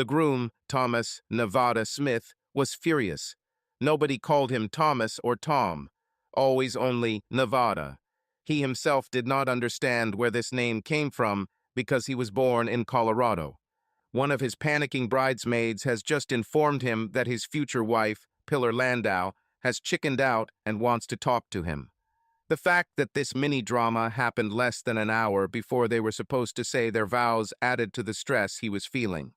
The groom, Thomas Nevada Smith, was furious. Nobody called him Thomas or Tom, always only Nevada. He himself did not understand where this name came from because he was born in Colorado. One of his panicking bridesmaids has just informed him that his future wife, Pillar Landau, has chickened out and wants to talk to him. The fact that this mini-drama happened less than an hour before they were supposed to say their vows added to the stress he was feeling.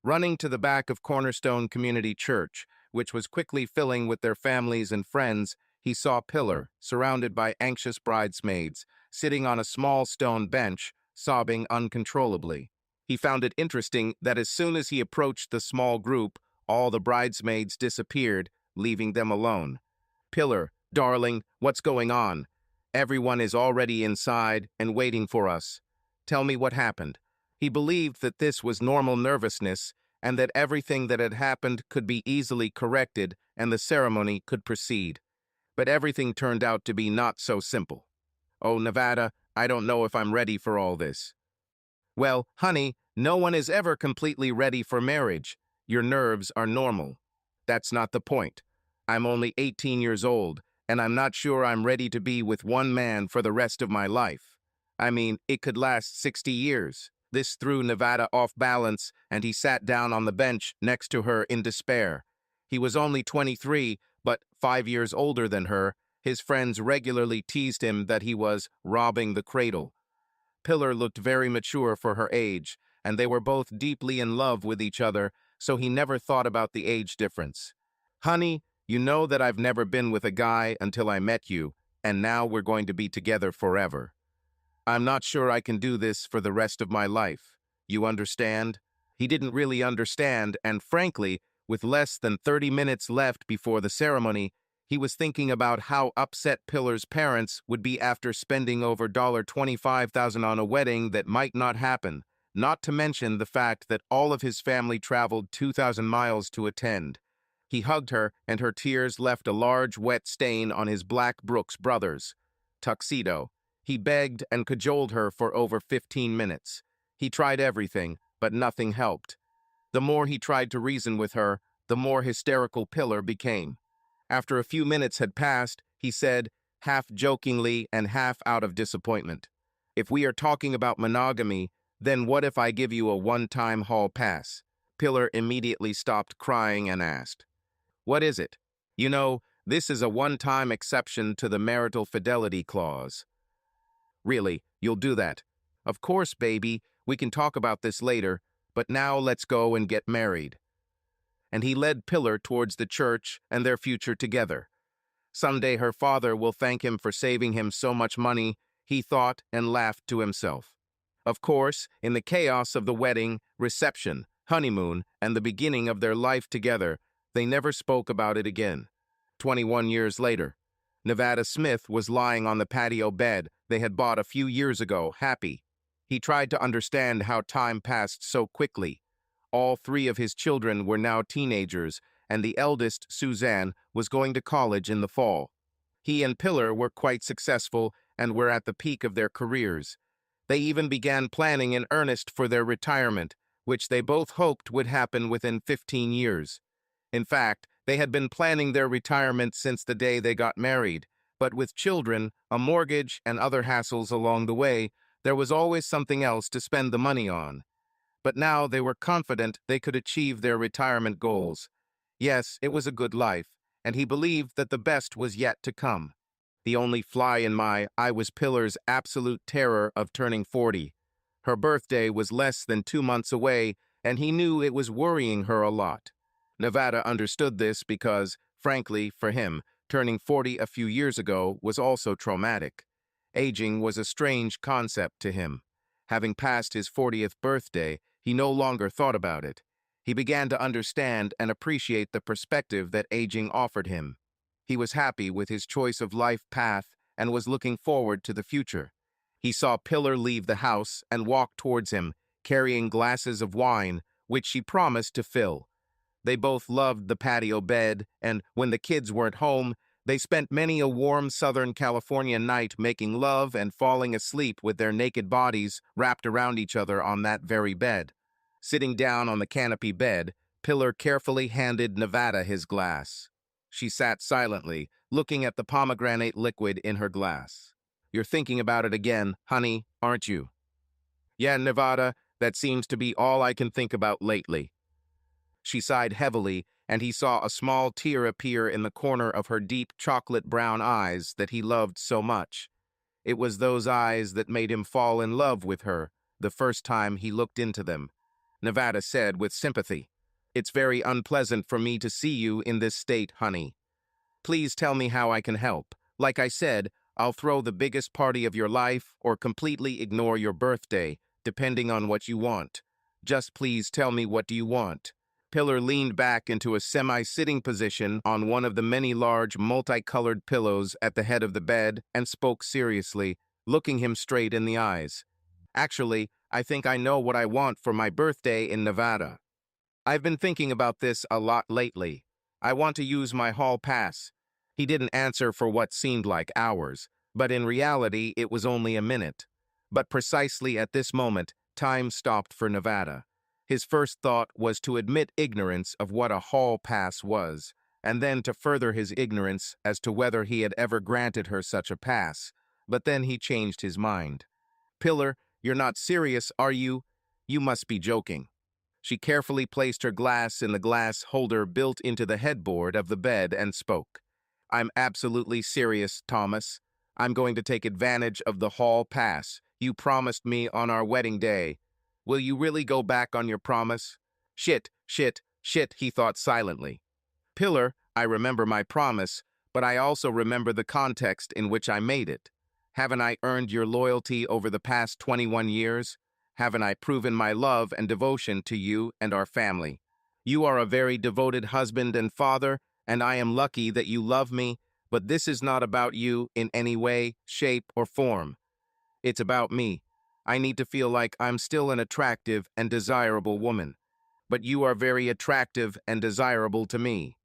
Running to the back of Cornerstone Community Church, which was quickly filling with their families and friends, he saw Pillar, surrounded by anxious bridesmaids, sitting on a small stone bench, sobbing uncontrollably. He found it interesting that as soon as he approached the small group, all the bridesmaids disappeared, leaving them alone. "Pillar, darling, what's going on? Everyone is already inside and waiting for us. Tell me what happened." He believed that this was normal nervousness and that everything that had happened could be easily corrected and the ceremony could proceed. But everything turned out to be not so simple. "Oh, Nevada, I don't know if I'm ready for all this." "Well, honey, no one is ever completely ready for marriage. Your nerves are normal. That's not the point. I'm only 18 years old, and I'm not sure I'm ready to be with one man for the rest of my life. I mean, it could last 60 years. This threw Nevada off balance, and he sat down on the bench next to her in despair. He was only 23, but 5 years older than her. His friends regularly teased him that he was robbing the cradle. Pillar looked very mature for her age, and they were both deeply in love with each other, so he never thought about the age difference. "Honey, you know that I've never been with a guy until I met you, and now we're going to be together forever. I'm not sure I can do this for the rest of my life. You understand?" He didn't really understand, and frankly, with less than 30 minutes left before the ceremony, he was thinking about how upset Pillar's parents would be after spending over $25,000 on a wedding that might not happen, not to mention the fact that all of his family traveled 2,000 miles to attend. He hugged her, and her tears left a large wet stain on his black Brooks Brothers tuxedo. He begged and cajoled her for over 15 minutes. He tried everything, but nothing helped. The more he tried to reason with her, the more hysterical Pillar became. After a few minutes had passed, he said, half jokingly and half out of disappointment, "If we are talking about monogamy, then what if I give you a one-time hall pass?" Pillar immediately stopped crying and asked, "What is it?" "You know, this is a one-time exception to the marital fidelity clause." "Really, you'll do that?" "Of course, baby. We can talk about this later, but now let's go and get married." And he led Pillar towards the church and their future together. Someday her father will thank him for saving him so much money, he thought and laughed to himself. Of course, in the chaos of the wedding, reception, honeymoon, and the beginning of their life together, they never spoke about it again. 21 years later, Nevada Smith was lying on the patio bed they had bought a few years ago, happy. He tried to understand how time passed so quickly. All 3 of his children were now teenagers, and the eldest, Suzanne, was going to college in the fall. He and Pillar were quite successful and were at the peak of their careers. They even began planning in earnest for their retirement, which they both hoped would happen within 15 years. In fact, they had been planning their retirement since the day they got married, but with children, a mortgage, and other hassles along the way, there was always something else to spend the money on. But now they were confident they could achieve their retirement goals. Yes, it was a good life, and he believed that the best was yet to come. The only fly in my eye was Pillar's absolute terror of turning 40. Her birthday was less than 2 months away, and he knew it was worrying her a lot. Nevada understood this because, frankly, for him, turning 40 a few years ago was also traumatic. Aging was a strange concept to him. Having passed his 40th birthday, he no longer thought about it. He began to understand and appreciate the perspective that aging offered him. He was happy with his choice of life path and was looking forward to the future. He saw Pillar leave the house and walk towards him, carrying glasses of wine, which she promised to fill. They both loved the patio bed, and when the kids weren't home, they spent many a warm Southern California night making love and falling asleep with their naked bodies wrapped around each other on that very bed. Sitting down on the canopy bed, Pillar carefully handed Nevada his glass. She sat silently, looking at the pomegranate liquid in her glass. "You're thinking about it again, honey, aren't you?" "Yeah, Nevada, that seems to be all I can think about lately." She sighed heavily, and he saw a small tear appear in the corner of her deep chocolate-brown eyes that he loved so much. It was those eyes that made him fall in love with her the first time he looked into them. Nevada said with sympathy, "It's very unpleasant for me to see you in this state, honey. Please tell me how I can help. Like I said, I'll throw the biggest party of your life or completely ignore your birthday, depending on what you want. Just please tell me, what do you want?" Pillar leaned back into a semi-sitting position on one of the many large multicolored pillows at the head of the bed and spoke seriously, looking him straight in the eyes. "Actually, I think I know what I want for my birthday in Nevada. I've been thinking about this a lot lately. I want to use my hall pass." He didn't answer for what seemed like hours, but in reality it was only a minute. But precisely at this moment, time stopped for Nevada. His first thought was to admit ignorance of what a hall pass was, and then to further his ignorance as to whether he had ever granted her such a pass. But then he changed his mind. "Pillar, you're not serious, are you? You must be joking." She carefully placed her glass in the glass holder built into the headboard of the bed and spoke. "I'm absolutely serious, Thomas. I'm going to take advantage of the hall pass you promised me on our wedding day. Will you really go back on your promise?" Shit, he thought silently. "Pillar, I remember my promise, but I also remember the context in which I made it. Haven't I earned your loyalty over the past 21 years? Haven't I proven my love and devotion to you and our family? You are a very devoted husband and father, and I am lucky that you love me, but this is not about you in any way, shape, or form. It's about me. I need to feel like I'm still an attractive and desirable woman. But you are very attractive and desirable to me.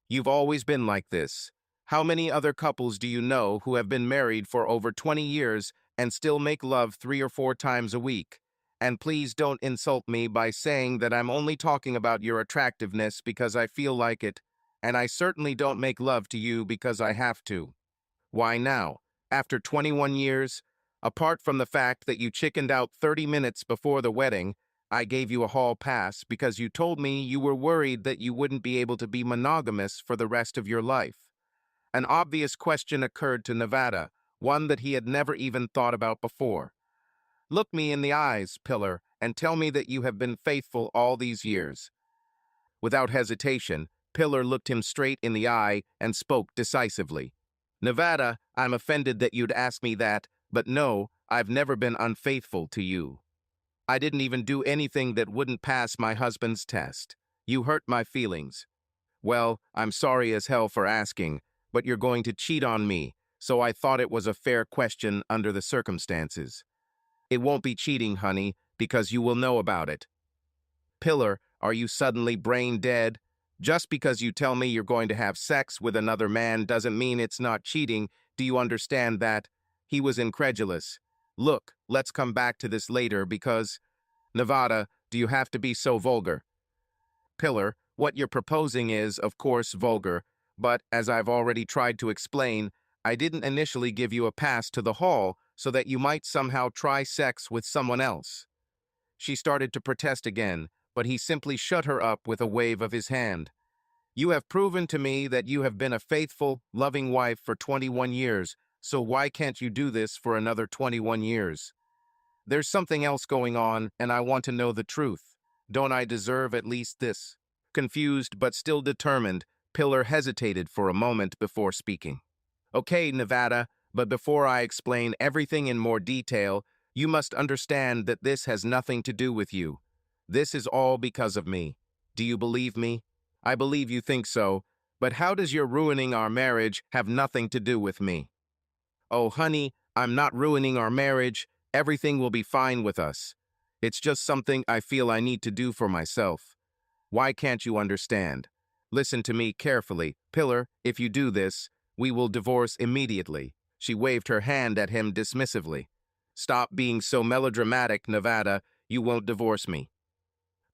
You've always been like this. How many other couples do you know who have been married for over 20 years and still make love 3 or 4 times a week? And please don't insult me by saying that I'm only talking about your attractiveness because I feel like it, and I certainly don't make love to you because I have to. Why now, after 21 years, apart from the fact that you chickened out 30 minutes before the wedding, I gave you a hall pass because you told me you were worried that you wouldn't be able to be monogamous for the rest of your life." An obvious question occurred to Nevada, one that he had never even thought about before. "Look me in the eyes, Pillar, and tell me that you have been faithful all these years." Without hesitation, Pillar looked him straight in the eye and spoke decisively. "Nevada, I'm offended that you'd ask me that, but no, I've never been unfaithful to you. I didn't even do anything that wouldn't pass my husband's test. You hurt my feelings. Well, I'm sorry as hell for asking, but you're going to cheat on me, so I thought it was a fair question under the circumstances. It won't be cheating, honey, because you will know about it." "Pillar, are you suddenly brain dead? Just because you tell me you're going to have sex with another man doesn't mean it's not cheating. Do you understand that?" He was incredulous. "Look, let's come back to this later because—" "Nevada, do you have to be so vulgar?" "Pillar, what you're proposing is, of course, vulgar, but as I've already tried to explain, I didn't initially give you a pass to the hall so that you might somehow try sex with someone else." She started to protest again, but he simply shut her up with a wave of his hand. "You have proven to me that you have been a faithful, loving wife for 21 years, so why can't you do this for another 21 years? There's something else going on, and I want to know the truth. Don't I deserve at least this?" Confused but still determined, Pillar hesitated for a moment before speaking. "Okay, Nevada, but before I explain everything in more detail, you must understand that this has nothing to do with you. This is all because of me. Do you believe me? I believe you think so, but how does your ruining our marriage have nothing to do with me?" "Oh, honey, I'm not ruining our marriage. Everything will be fine with us. It's just something I feel I need to do for myself. Why can't you understand? Listen to me carefully. Pillar, if you do this, we will divorce immediately." She waved her hand at him dismissively. "Stop being so melodramatic, Nevada. You won't divorce me."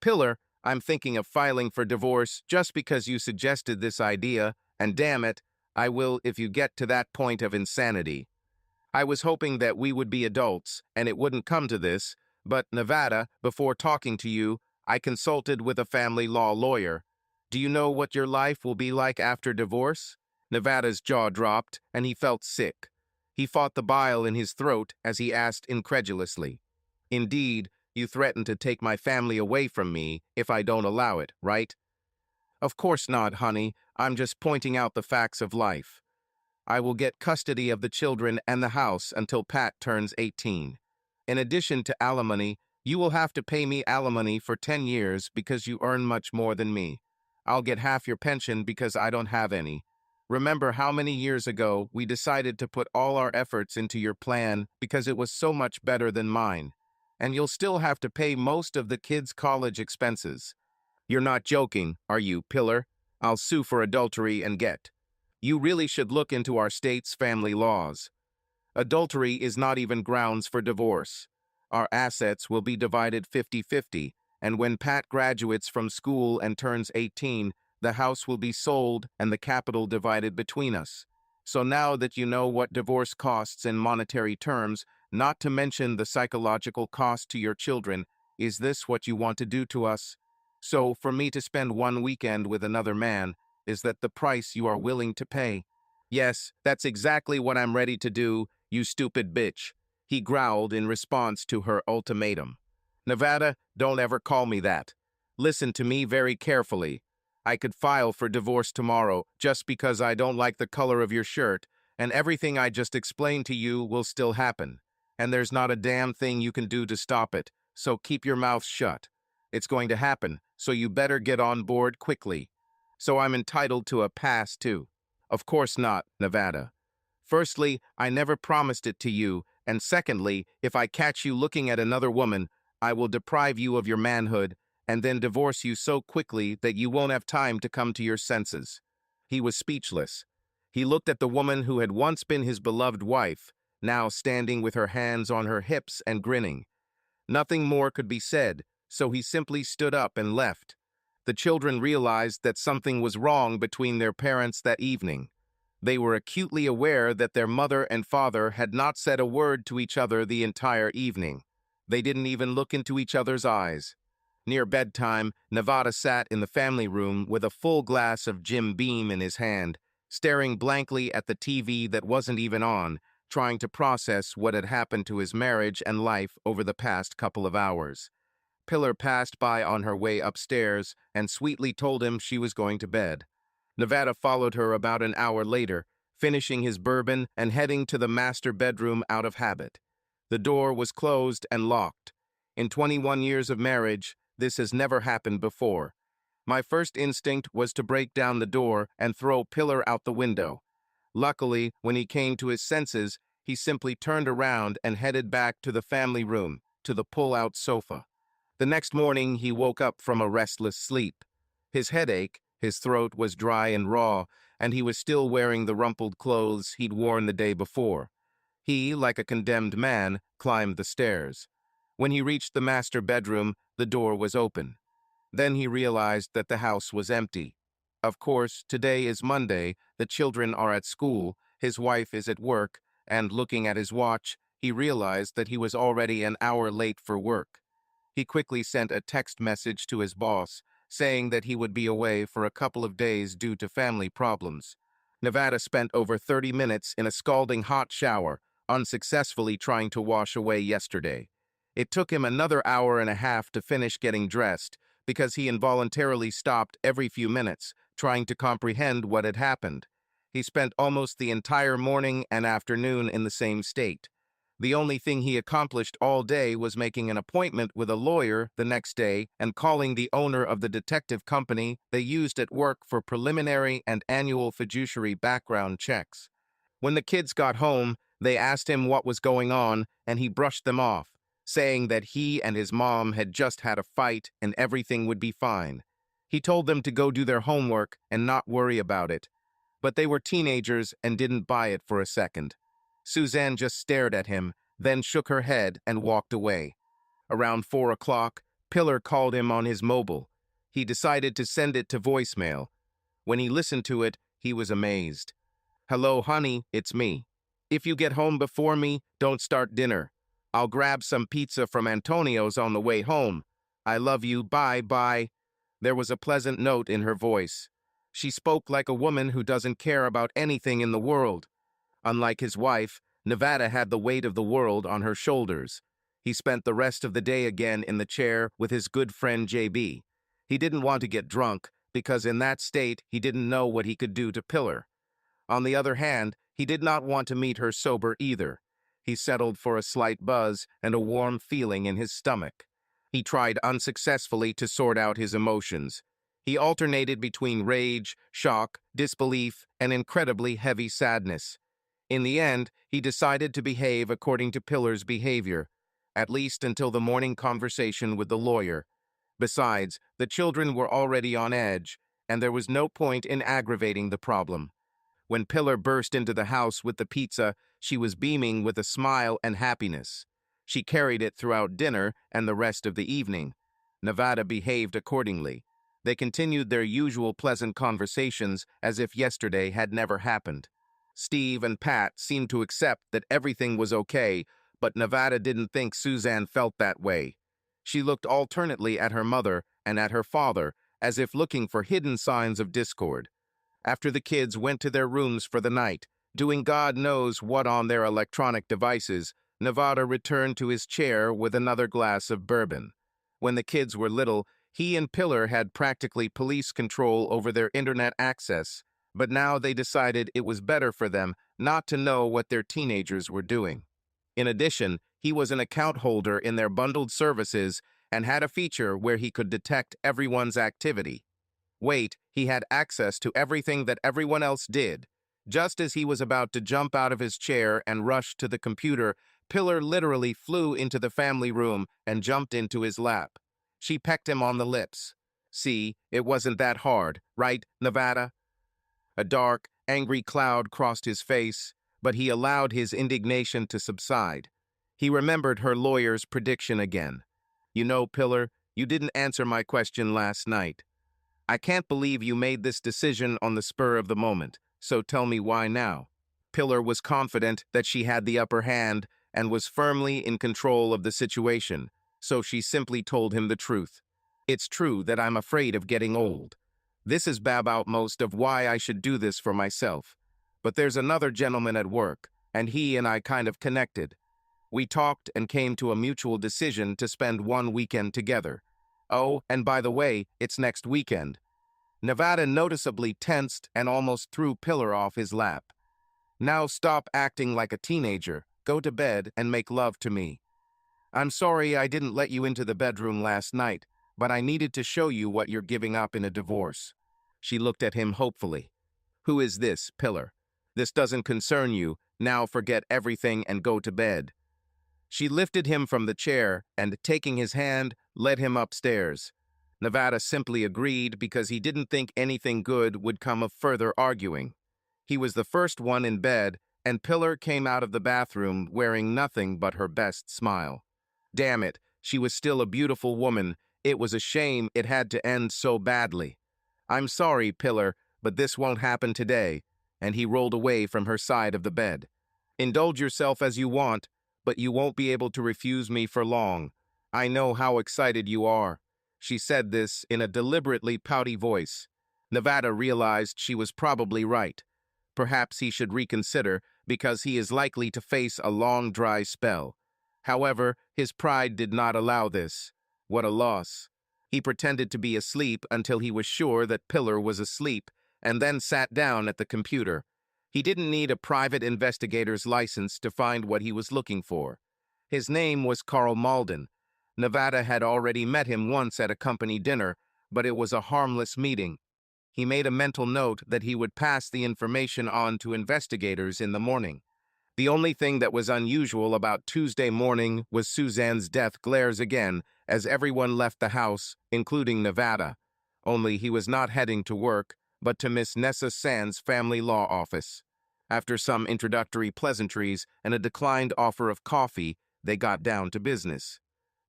Pillar, I'm thinking of filing for divorce just because you suggested this idea, and damn it, I will if you get to that point of insanity. I was hoping that we would be adults and it wouldn't come to this, but Nevada, before talking to you, I consulted with a family law lawyer. Do you know what your life will be like after divorce? Nevada's jaw dropped and he felt sick. He fought the bile in his throat as he asked incredulously. Indeed, you threaten to take my family away from me if I don't allow it, right? Of course not, honey. I'm just pointing out the facts of life. I will get custody of the children and the house until Pat turns 18. In addition to alimony, you will have to pay me alimony for 10 years because you earn much more than me. I'll get half your pension because I don't have any. Remember how many years ago we decided to put all our efforts into your plan because it was so much better than mine. And you'll still have to pay most of the kids' college expenses. You're not joking, are you, Pillar? I'll sue for adultery and get. You really should look into our state's family laws. Adultery is not even grounds for divorce. Our assets will be divided 50-50, and when Pat graduates from school and turns 18, the house will be sold and the capital divided between us. So now that you know what divorce costs in monetary terms, not to mention the psychological cost to your children, is this what you want to do to us? So, for me to spend one weekend with another man, is that the price you are willing to pay? Yes, that's exactly what I'm ready to do, you stupid bitch, he growled in response to her ultimatum. Nevada, don't ever call me that. Listen to me very carefully. I could file for divorce tomorrow just because I don't like the color of your shirt, and everything I just explained to you will still happen. And there's not a damn thing you can do to stop it, so keep your mouth shut. It's going to happen, so you better get on board quickly. So I'm entitled to a pass, too. Of course not, Nevada. Firstly, I never promised it to you, and secondly, if I catch you looking at another woman, I will deprive you of your manhood and then divorce you so quickly that you won't have time to come to your senses. He was speechless. He looked at the woman who had once been his beloved wife, now standing with her hands on her hips and grinning. Nothing more could be said, so he simply stood up and left. The children realized that something was wrong between their parents that evening. They were acutely aware that their mother and father had not said a word to each other the entire evening. They didn't even look into each other's eyes. Near bedtime, Nevada sat in the family room with a full glass of Jim Beam in his hand, staring blankly at the TV that wasn't even on, trying to process what had happened to his marriage and life over the past couple of hours. Pillar passed by on her way upstairs and sweetly told him she was going to bed. Nevada followed her about an hour later, finishing his bourbon and heading to the master bedroom out of habit. The door was closed and locked. In 21 years of marriage, this has never happened before. My first instinct was to break down the door and throw Pillar out the window. Luckily, when he came to his senses, he simply turned around and headed back to the family room, to the pull-out sofa. The next morning, he woke up from a restless sleep. His head ached, his throat was dry and raw, and he was still wearing the rumpled clothes he'd worn the day before. He, like a condemned man, climbed the stairs. When he reached the master bedroom, the door was open. Then he realized that the house was empty. Of course, today is Monday, the children are at school, his wife is at work, and looking at his watch, he realized that he was already an hour late for work. He quickly sent a text message to his boss, saying that he would be away for a couple of days due to family problems. Nevada spent over 30 minutes in a scalding hot shower, unsuccessfully trying to wash away yesterday. It took him another hour and a half to finish getting dressed, because he involuntarily stopped every few minutes, trying to comprehend what had happened. He spent almost the entire morning and afternoon in the same state. The only thing he accomplished all day was making an appointment with a lawyer the next day and calling the owner of the detective company they used at work for preliminary and annual fiduciary background checks. When the kids got home, they asked him what was going on, and he brushed them off, saying that he and his mom had just had a fight and everything would be fine. He told them to go do their homework and not worry about it. But they were teenagers and didn't buy it for a second. Suzanne just stared at him, then shook her head and walked away. Around 4 o'clock, Pillar called him on his mobile. He decided to send it to voicemail. When he listened to it, he was amazed. "Hello, honey, it's me. If you get home before me, don't start dinner. I'll grab some pizza from Antonio's on the way home. I love you, bye. There was a pleasant note in her voice. She spoke like a woman who doesn't care about anything in the world. Unlike his wife, Nevada had the weight of the world on her shoulders. He spent the rest of the day again in the chair with his good friend JB. He didn't want to get drunk, because in that state he didn't know what he could do to Pillar. On the other hand, he did not want to meet her sober either. He settled for a slight buzz and a warm feeling in his stomach. He tried unsuccessfully to sort out his emotions. He alternated between rage, shock, disbelief, and incredibly heavy sadness. In the end, he decided to behave according to Pillar's behavior, at least until the morning conversation with the lawyer. Besides, the children were already on edge, and there was no point in aggravating the problem. When Pillar burst into the house with the pizza, she was beaming with a smile and happiness. She carried it throughout dinner and the rest of the evening. Nevada behaved accordingly. They continued their usual pleasant conversations as if yesterday had never happened. Steve and Pat seemed to accept that everything was okay, but Nevada didn't think Suzanne felt that way. She looked alternately at her mother and at her father, as if looking for hidden signs of discord. After the kids went to their rooms for the night, doing God knows what on their electronic devices, Nevada returned to his chair with another glass of bourbon. When the kids were little, he and Pillar had practically police control over their internet access, but now they decided it was better for them not to know what their teenagers were doing. In addition, he was an account holder in their bundled services and had a feature where he could detect everyone's activity. Wait, he had access to everything that everyone else did. Just as he was about to jump out of his chair and rush to the computer, Pillar literally flew into the family room and jumped into his lap. She pecked him on the lips. "See, it wasn't that hard, right, Nevada?" A dark, angry cloud crossed his face, but he allowed his indignation to subside. He remembered her lawyer's prediction again. "You know, Pillar, you didn't answer my question last night. I can't believe you made this decision on the spur of the moment, so tell me why now." Pillar was confident that she had the upper hand and was firmly in control of the situation, so she simply told him the truth. "It's true that I'm afraid of getting old. This is about most of why I should do this for myself. But there's another gentleman at work, and he and I kind of connected. We talked and came to a mutual decision to spend one weekend together. Oh, and by the way, it's next weekend." Nevada noticeably tensed and almost threw Pillar off his lap. "Now stop acting like a teenager. Go to bed and make love to me. I'm sorry I didn't let you into the bedroom last night, but I needed to show you what you're giving up in a divorce." She looked at him hopefully. "Who is this, Pillar? This doesn't concern you. Now forget everything and go to bed." She lifted him from the chair and, taking his hand, led him upstairs. Nevada simply agreed because he didn't think anything good would come of further arguing. He was the first one in bed, and Pillar came out of the bathroom wearing nothing but her best smile. Damn it, she was still a beautiful woman. It was a shame it had to end so badly. "I'm sorry, Pillar, but this won't happen today," and he rolled away from her side of the bed. "Indulge yourself as you want, but you won't be able to refuse me for long. I know how excited you are." She said this in a deliberately pouty voice. Nevada realized she was probably right. Perhaps he should reconsider, because he is likely to face a long, dry spell. However, his pride did not allow this. What a loss. He pretended to be asleep until he was sure that Pillar was asleep, and then sat down at the computer. He didn't need a private investigator's license to find what he was looking for. His name was Carl Malden. Nevada had already met him once at a company dinner, but it was a harmless meeting. He made a mental note that he would pass the information on to investigators in the morning. The only thing that was unusual about Tuesday morning was Suzanne's death glares again as everyone left the house, including Nevada. Only he was not heading to work, but to Miss Nessa Sand's family law office. After some introductory pleasantries and a declined offer of coffee, they got down to business.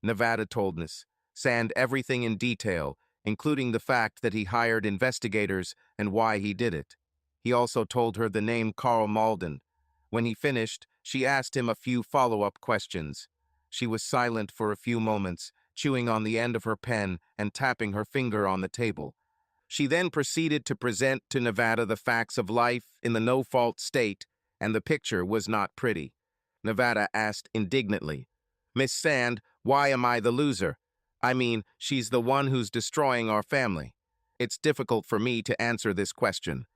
Nevada told us, sand everything in detail, including the fact that he hired investigators and why he did it. He also told her the name Carl Malden. When he finished, she asked him a few follow-up questions. She was silent for a few moments, chewing on the end of her pen and tapping her finger on the table. She then proceeded to present to Nevada the facts of life in the no-fault state, and the picture was not pretty. Nevada asked indignantly, "Miss Sand, why am I the loser? I mean, she's the one who's destroying our family." It's difficult for me to answer this question.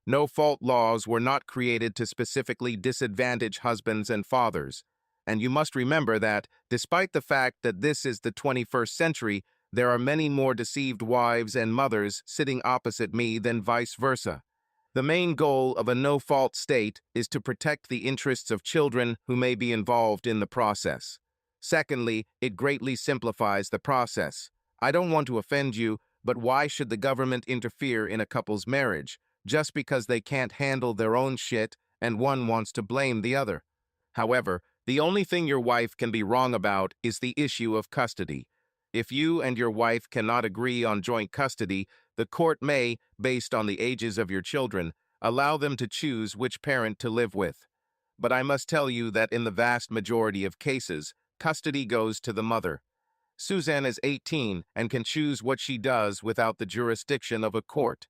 No-fault laws were not created to specifically disadvantage husbands and fathers. And you must remember that, despite the fact that this is the 21st century, there are many more deceived wives and mothers sitting opposite me than vice versa. The main goal of a no-fault state is to protect the interests of children who may be involved in the process. Secondly, it greatly simplifies the process. I don't want to offend you, but why should the government interfere in a couple's marriage, just because they can't handle their own shit and one wants to blame the other? However, the only thing your wife can be wrong about is the issue of custody. If you and your wife cannot agree on joint custody, the court may, based on the ages of your children, allow them to choose which parent to live with. But I must tell you that in the vast majority of cases, custody goes to the mother. Suzanne is 18 and can choose what she does without the jurisdiction of a court.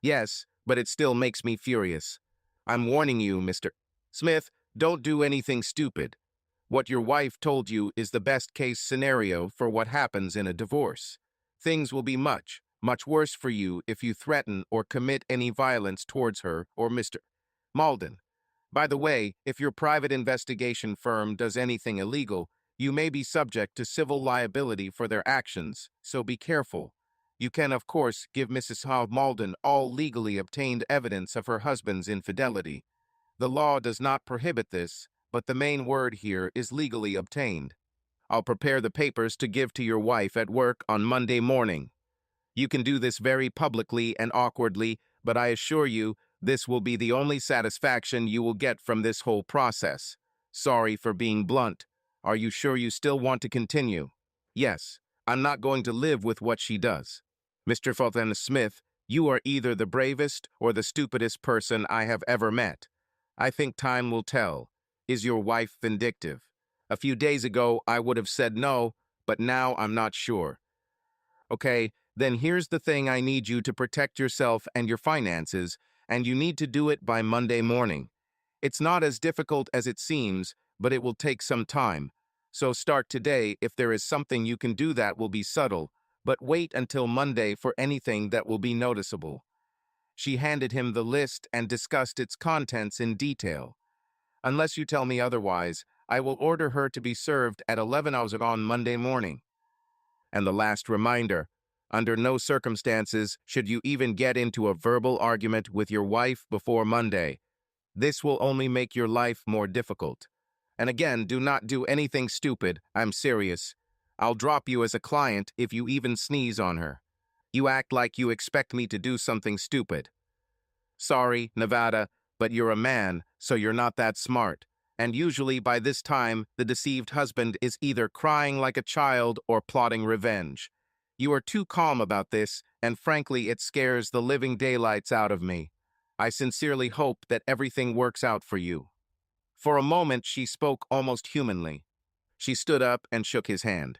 Yes, but it still makes me furious. I'm warning you, Mr. Smith, don't do anything stupid. What your wife told you is the best-case scenario for what happens in a divorce. Things will be much, much worse for you if you threaten or commit any violence towards her or Mr. Malden. By the way, if your private investigation firm does anything illegal, you may be subject to civil liability for their actions, so be careful. You can, of course, give Mrs. Malden all legally obtained evidence of her husband's infidelity. The law does not prohibit this, but the main word here is legally obtained. I'll prepare the papers to give to your wife at work on Monday morning. You can do this very publicly and awkwardly, but I assure you, this will be the only satisfaction you will get from this whole process. Sorry for being blunt. Are you sure you still want to continue? Yes, I'm not going to live with what she does. Mr. Fulton Smith, you are either the bravest or the stupidest person I have ever met. I think time will tell. Is your wife vindictive? A few days ago, I would have said no, but now I'm not sure. Okay, then here's the thing. I need you to protect yourself and your finances, and you need to do it by Monday morning. It's not as difficult as it seems, but it will take some time. So start today if there is something you can do that will be subtle, but wait until Monday for anything that will be noticeable. She handed him the list and discussed its contents in detail. Unless you tell me otherwise, I will order her to be served at 11 hours on Monday morning. And the last reminder, under no circumstances should you even get into a verbal argument with your wife before Monday. This will only make your life more difficult. And again, do not do anything stupid. I'm serious. I'll drop you as a client if you even sneeze on her. You act like you expect me to do something stupid. Sorry, Nevada, but you're a man, so you're not that smart. And usually by this time, the deceived husband is either crying like a child or plotting revenge. You are too calm about this, and frankly, it scares the living daylights out of me. I sincerely hope that everything works out for you. For a moment, she spoke almost humanly. She stood up and shook his hand.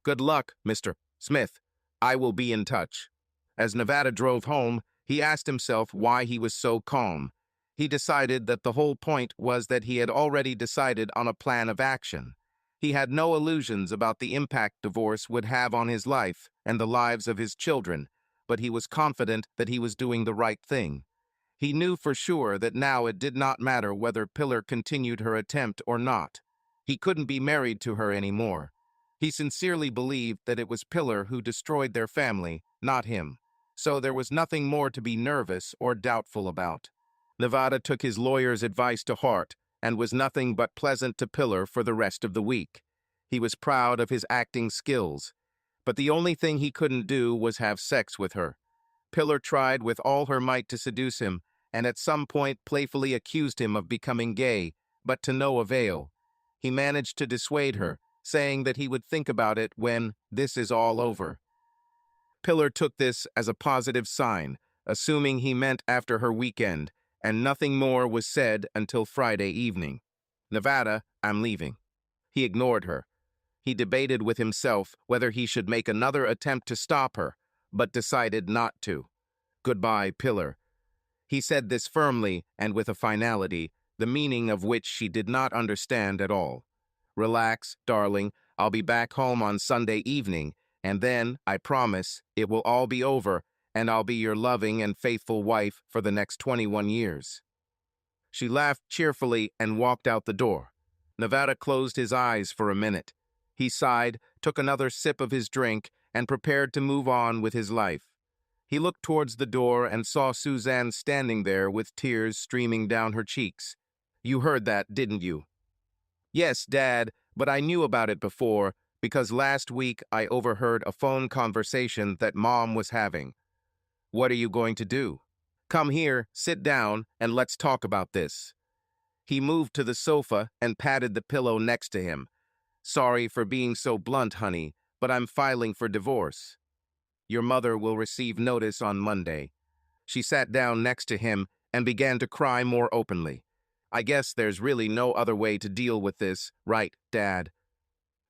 Good luck, Mr. Smith. I will be in touch. As Nevada drove home, he asked himself why he was so calm. He decided that the whole point was that he had already decided on a plan of action. He had no illusions about the impact divorce would have on his life and the lives of his children, but he was confident that he was doing the right thing. He knew for sure that now it did not matter whether Pillar continued her attempt or not. He couldn't be married to her anymore. He sincerely believed that it was Pillar who destroyed their family, not him. So there was nothing more to be nervous or doubtful about. Nevada took his lawyer's advice to heart and was nothing but pleasant to Pillar for the rest of the week. He was proud of his acting skills, but the only thing he couldn't do was have sex with her. Pillar tried with all her might to seduce him, and at some point playfully accused him of becoming gay, but to no avail. He managed to dissuade her, saying that he would think about it when this is all over. Pillar took this as a positive sign, assuming he meant after her weekend, and nothing more was said until Friday evening. "Nevada, I'm leaving." He ignored her. He debated with himself whether he should make another attempt to stop her, but decided not to. "Goodbye, Pillar." He said this firmly and with a finality, the meaning of which she did not understand at all. "Relax, darling. I'll be back home on Sunday evening, and then, I promise, it will all be over, and I'll be your loving and faithful wife for the next 21 years. She laughed cheerfully and walked out the door. Nevada closed his eyes for a minute. He sighed, took another sip of his drink, and prepared to move on with his life. He looked towards the door and saw Suzanne standing there with tears streaming down her cheeks. "You heard that, didn't you?" "Yes, Dad, but I knew about it before, because last week I overheard a phone conversation that Mom was having." "What are you going to do?" "Come here, sit down, and let's talk about this." He moved to the sofa and patted the pillow next to him. "Sorry for being so blunt, honey, but I'm filing for divorce. Your mother will receive notice on Monday." She sat down next to him and began to cry more openly. "I guess there's really no other way to deal with this, right, Dad?"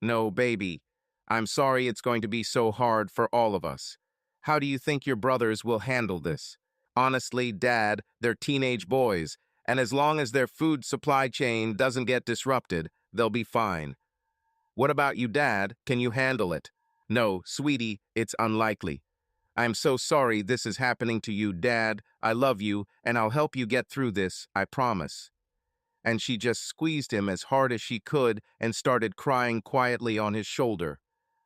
"No, baby. I'm sorry it's going to be so hard for all of us. How do you think your brothers will handle this? Honestly, Dad, they're teenage boys, and as long as their food supply chain doesn't get disrupted, they'll be fine." "What about you, Dad? Can you handle it?" "No, sweetie, it's unlikely. I'm so sorry this is happening to you, Dad. I love you, and I'll help you get through this, I promise." And she just squeezed him as hard as she could and started crying quietly on his shoulder.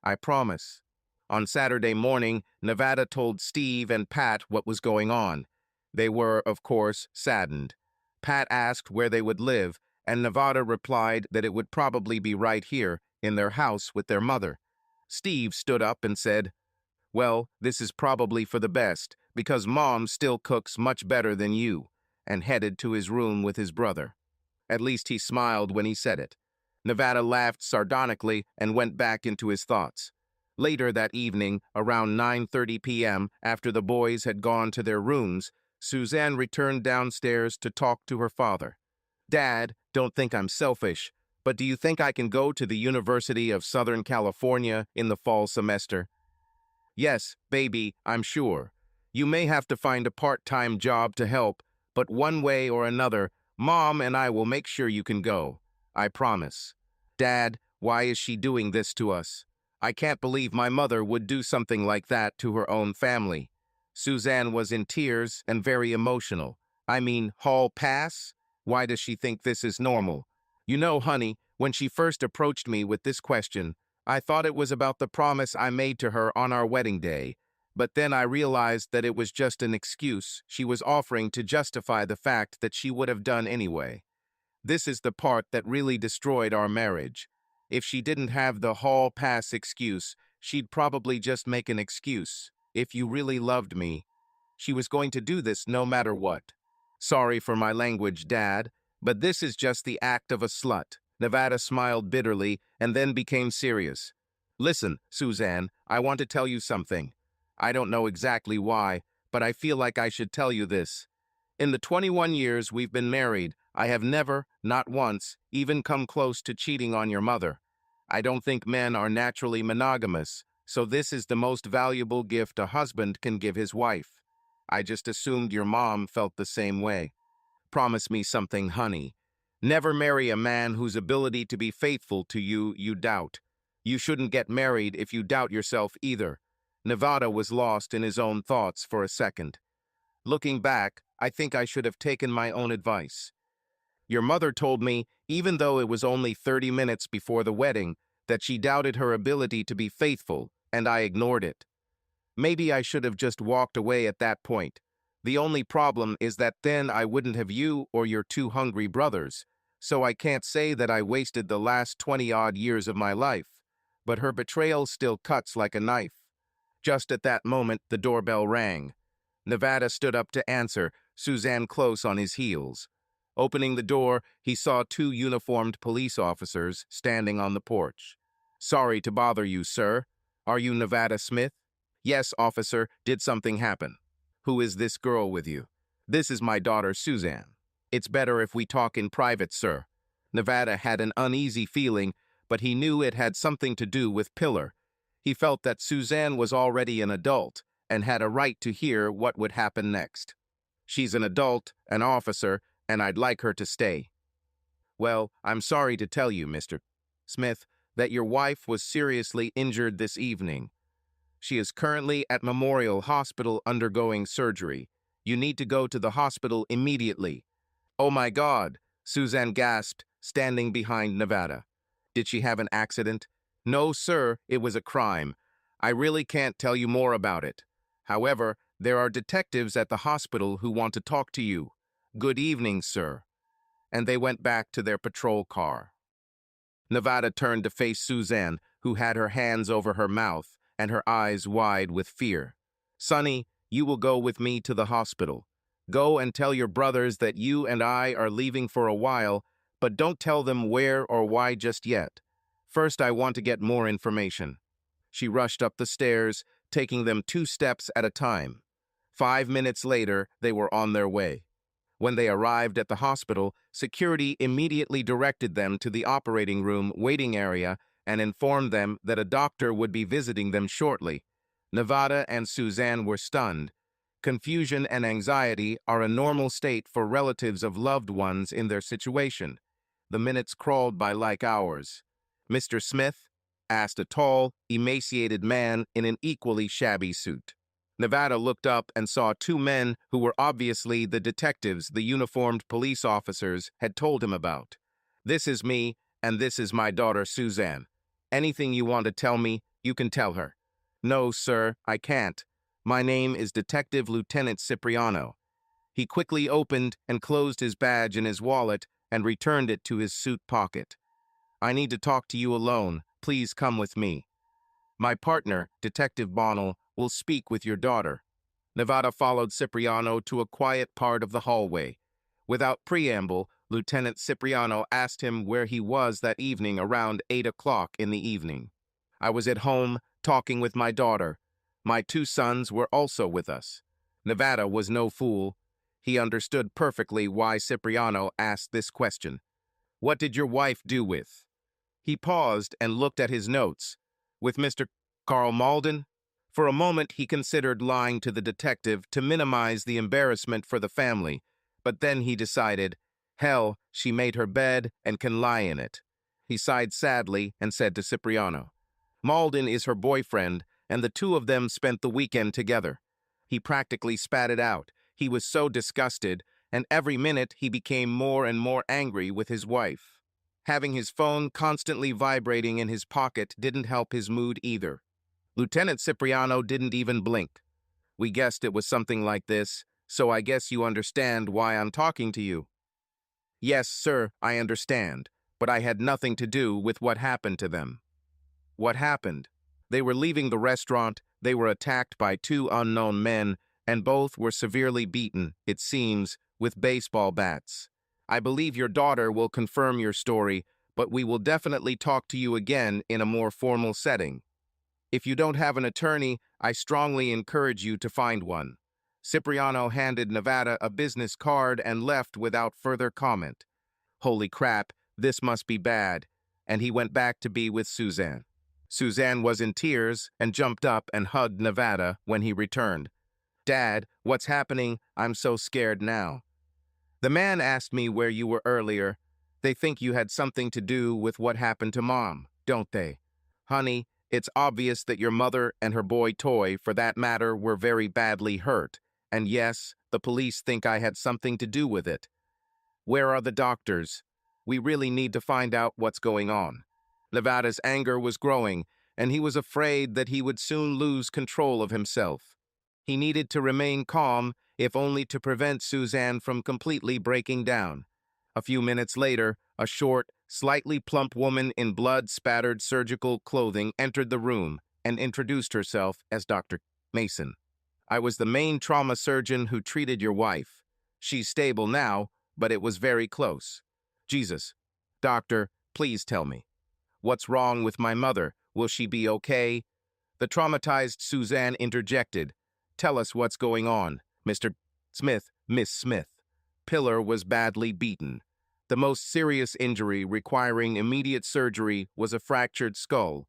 "I promise." On Saturday morning, Nevada told Steve and Pat what was going on. They were, of course, saddened. Pat asked where they would live, and Nevada replied that it would probably be right here, in their house with their mother. Steve stood up and said, "Well, this is probably for the best, because Mom still cooks much better than you," and headed to his room with his brother. At least he smiled when he said it. Nevada laughed sardonically and went back into his thoughts. Later that evening, around 9:30 p.m., after the boys had gone to their rooms, Suzanne returned downstairs to talk to her father. "Dad, don't think I'm selfish, but do you think I can go to the University of Southern California in the fall semester?" "Yes, baby, I'm sure. You may have to find a part-time job to help, but one way or another, Mom and I will make sure you can go. I promise." "Dad, why is she doing this to us? I can't believe my mother would do something like that to her own family." Suzanne was in tears and very emotional. "I mean, hall pass? Why does she think this is normal? You know, honey, when she first approached me with this question, I thought it was about the promise I made to her on our wedding day. But then I realized that it was just an excuse she was offering to justify the fact that she would have done anyway. This is the part that really destroyed our marriage. If she didn't have the hall pass excuse, she'd probably just make an excuse. If you really loved me, she was going to do this no matter what. Sorry for my language, Dad, but this is just the act of a slut." Nevada smiled bitterly and then became serious. "Listen, Suzanne, I want to tell you something. I don't know exactly why, but I feel like I should tell you this. In the 21 years we've been married, I have never, not once, even come close to cheating on your mother. I don't think men are naturally monogamous, so this is the most valuable gift a husband can give his wife. I just assumed your mom felt the same way. Promise me something, honey. Never marry a man whose ability to be faithful to you doubt. You shouldn't get married if you doubt yourself either." Nevada was lost in his own thoughts for a second. "Looking back, I think I should have taken my own advice. Your mother told me, even though it was only 30 minutes before the wedding, that she doubted her ability to be faithful, and I ignored it. Maybe I should have just walked away at that point. The only problem is that then I wouldn't have you or your two hungry brothers, so I can't say that I wasted the last 20-odd years of my life, but her betrayal still cuts like a knife." Just at that moment, the doorbell rang. Nevada stood up to answer, Suzanne close on his heels. Opening the door, he saw two uniformed police officers standing on the porch. Sorry to bother you, sir. Are you Nevada Smith? Yes, officer. Did something happen? Who is this girl with you? This is my daughter, Suzanne. It's better if we talk in private, sir. Nevada had an uneasy feeling, but he knew it had something to do with Pillar. He felt that Suzanne was already an adult and had a right to hear what would happen next. She's an adult, an officer, and I'd like her to stay. Well, I'm sorry to tell you, Mr. Smith, that your wife was seriously injured this evening. She is currently at Memorial Hospital undergoing surgery. You need to go to the hospital immediately. Oh my God, Suzanne gasped, standing behind Nevada. Did she have an accident? No, sir, it was a crime. I really can't tell you more about it. However, there are detectives at the hospital who want to talk to you. Good evening, sir. And they went back to their patrol car. Nevada turned to face Suzanne, who had her hands over her mouth and her eyes wide with fear. Sonny, you will go with me to the hospital. Go and tell your brothers that you and I are leaving for a while, but don't tell them where or why just yet. First, I want to get more information. She rushed up the stairs, taking them 2 steps at a time. 5 minutes later, they were on their way. When they arrived at the hospital, security immediately directed them to the operating room waiting area and informed them that a doctor would be visiting them shortly. Nevada and Suzanne were stunned. Confusion and anxiety are a normal state for relatives of loved ones in their situation. The minutes crawled by like hours. Mr. Smith? Asked a tall, emaciated man in an equally shabby suit. Nevada looked up and saw 2 men who were obviously the detectives the uniformed police officers had told him about. This is me, and this is my daughter, Suzanne. Anything you want to tell me, you can tell her. No, sir, I can't. My name is Detective Lieutenant Cipriano. He quickly opened and closed his badge in his wallet and returned it to his suit pocket. I need to talk to you alone. Please come with me. My partner, Detective Bonnell, will speak with your daughter. Nevada followed Cipriano to a quiet part of the hallway. Without preamble, Lieutenant Cipriano asked him where he was that evening around 8 o'clock in the evening. I was at home, talking with my daughter. My 2 sons were also with us. Nevada was no fool. He understood perfectly why Cipriano asked this question. What did your wife do with? He paused and looked at his notes. With Mr. Carl Malden? For a moment, he considered lying to the detective to minimize the embarrassment for the family, but then he decided, hell, she made her bed and can lie in it. He sighed sadly and said to Cipriano, Malden is her boyfriend, and the 2 of them spent the weekend together. He practically spat it out. He was so disgusted, and every minute he became more and more angry with his wife. Having his phone constantly vibrating in his pocket didn't help his mood either. Lieutenant Cipriano didn't even blink. We guessed it was something like this, so I guess you understand why I'm talking to you. Yes, sir, I understand, but I had nothing to do with what happened to them. What happened? They were leaving the restaurant, they were attacked by 2 unknown men, and both were severely beaten, it seems, with baseball bats. I believe your daughter will confirm your story, but we will definitely talk to you again in a more formal setting. If you don't have an attorney, I strongly encourage you to find one. Cipriano handed Nevada a business card and left without further comment. Holy crap, this must be bad. And he went back to be with Suzanne. Suzanne was in tears and jumped up and hugged Nevada when he returned. Dad, what's happening? I'm so scared now. The man asked me where you were earlier. They think you had something to do with what happened to Mom, don't they? Honey, it's obvious that your mother and her boy Toy, for that matter, were very badly hurt. And yes, the police think I had something to do with it. Where are the doctors? We really need to find out what's going on. Nevada's anger was growing, and he was afraid that he would soon lose control of himself. He needed to remain calm, if only to prevent Suzanne from completely breaking down. A few minutes later, a short, slightly plump woman in blood-spattered surgical clothing entered the room and introduced herself as Dr. Mason. I was the main trauma surgeon who treated your wife. She's stable now, but it was very close. Jesus. Doctor, please tell me. What's wrong with my mother? Will she be okay? The traumatized Suzanne interjected. Tell us what's going on, Mr. Smith, Miss Smith. Pillar was badly beaten. The most serious injury requiring immediate surgery was a fractured skull.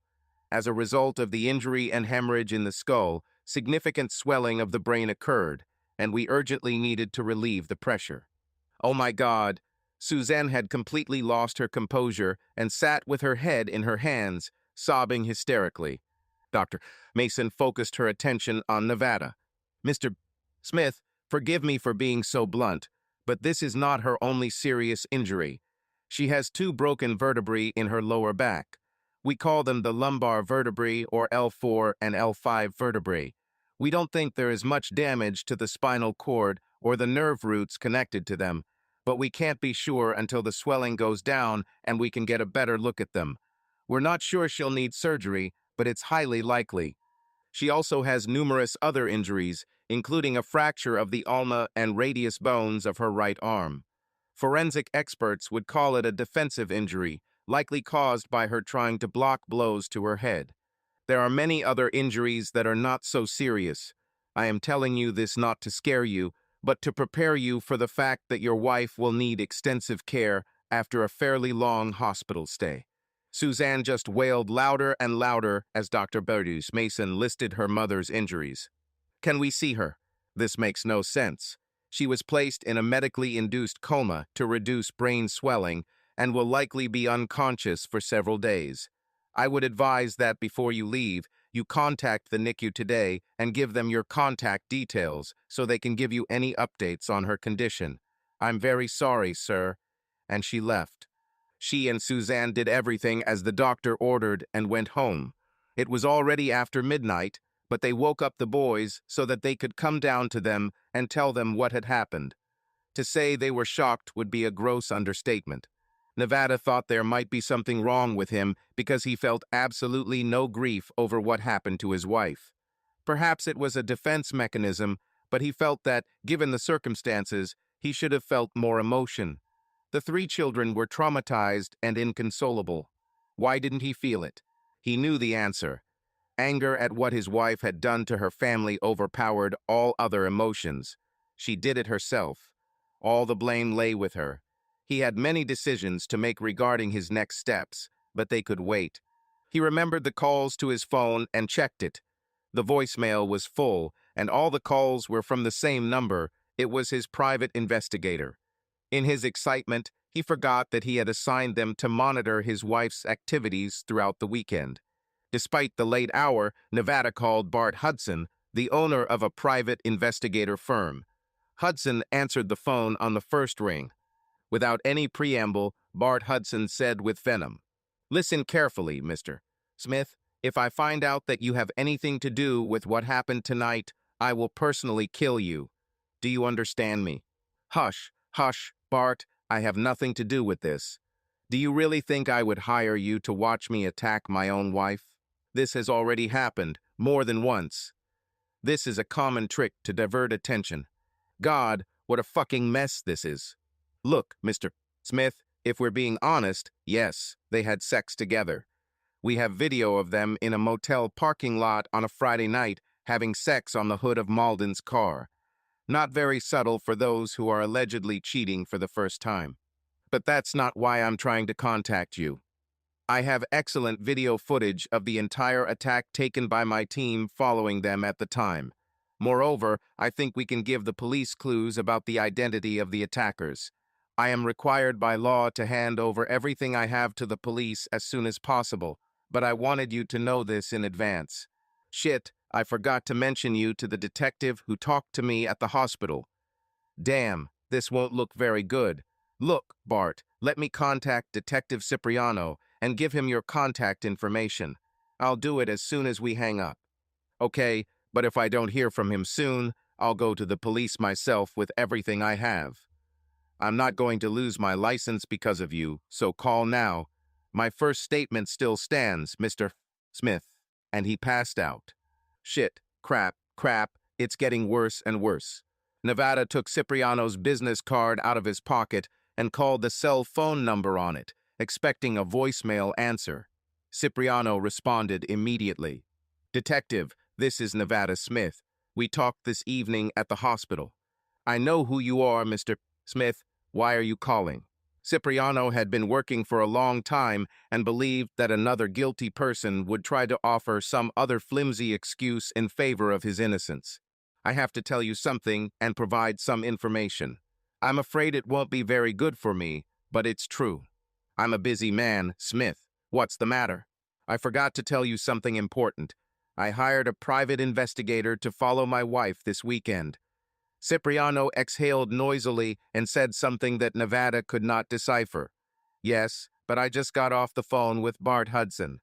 As a result of the injury and hemorrhage in the skull, significant swelling of the brain occurred, and we urgently needed to relieve the pressure. Oh my God! Suzanne had completely lost her composure and sat with her head in her hands, sobbing hysterically. Dr. Mason focused her attention on Nevada. Mr. Smith, forgive me for being so blunt, but this is not her only serious injury. She has 2 broken vertebrae in her lower back. We call them the lumbar vertebrae or L4 and L5 vertebrae. We don't think there is much damage to the spinal cord or the nerve roots connected to them, but we can't be sure until the swelling goes down and we can get a better look at them. We're not sure she'll need surgery, but it's highly likely. She also has numerous other injuries, including a fracture of the ulna and radius bones of her right arm. Forensic experts would call it a defensive injury, likely caused by her trying to block blows to her head. There are many other injuries that are not so serious. I am telling you this not to scare you, but to prepare you for the fact that your wife will need extensive care after a fairly long hospital stay. Suzanne just wailed louder and louder as Dr. Mason listed her mother's injuries. Can we see her? This makes no sense. She was placed in a medically induced coma to reduce brain swelling and will likely be unconscious for several days. I would advise that before you leave, you contact the NICU today and give them your contact details so they can give you any updates on her condition. I'm very sorry, sir. And she left. She and Suzanne did everything as the doctor ordered and went home. It was already after midnight, but they woke up the boys so that they could come down to them and tell them what had happened. To say they were shocked would be a gross understatement. Nevada thought there might be something wrong with him because he felt absolutely no grief over what happened to his wife. Perhaps it was a defense mechanism, but he felt that, given the circumstances, he should have felt more emotion. The 3 children were traumatized and inconsolable. Why didn't he feel it? He knew the answer. Anger at what his wife had done to her family overpowered all other emotions. She did it herself. All the blame lay with her. He had many decisions to make regarding his next steps, but they could wait. He remembered the calls to his phone and checked it. The voicemail was full, and all the calls were from the same number. It was his private investigator. In his excitement, he forgot that he had assigned them to monitor his wife's activities throughout the weekend. Despite the late hour, Nevada called Bart Hudson, the owner of a private investigator firm. Hudson answered the phone on the first ring. Without any preamble, Bart Hudson said with venom, "Listen carefully, Mr. Smith. If I find out that you have anything to do with what happened tonight, I will personally kill you. Do you understand me?" "Hush, hush, Bart. I have nothing to do with this. Do you really think I would hire you to watch me attack my own wife? This has already happened, more than once. This is a common trick to divert attention. God, what a fucking mess this is. Look, Mr. Smith, if we're being honest, yes, they had sex together. We have video of them in a motel parking lot on a Friday night having sex on the hood of Malden's car. Not very subtle for those who are allegedly cheating for the first time. But that's not why I'm trying to contact you. I have excellent video footage of the entire attack taken by my team following them at the time. Moreover, I think we can give the police clues about the identity of the attackers. I am required by law to hand over everything I have to the police as soon as possible, but I wanted you to know this in advance. Shit, I forgot to mention you to the detective who talked to me at the hospital. Damn, this won't look very good. Look, Bart, let me contact Detective Cipriano and give him your contact information. I'll do it as soon as we hang up. Okay, but if I don't hear from him soon, I'll go to the police myself with everything I have. I'm not going to lose my license because of you, so call now. My first statement still stands, Mr. Smith. And he passed out. Shit, crap, it's getting worse and worse. Nevada took Cipriano's business card out of his pocket and called the cell phone number on it, expecting a voicemail answer. Cipriano responded immediately. Detective, this is Nevada Smith. We talked this evening at the hospital. I know who you are, Mr. Smith. Why are you calling? Cipriano had been working for a long time and believed that another guilty person would try to offer some other flimsy excuse in favor of his innocence. I have to tell you something and provide some information. I'm afraid it won't be very good for me, but it's true. I'm a busy man, Smith. What's the matter? I forgot to tell you something important. I hired a private investigator to follow my wife this weekend. Cipriano exhaled noisily and said something that Nevada could not decipher. Yes, but I just got off the phone with Bart Hudson.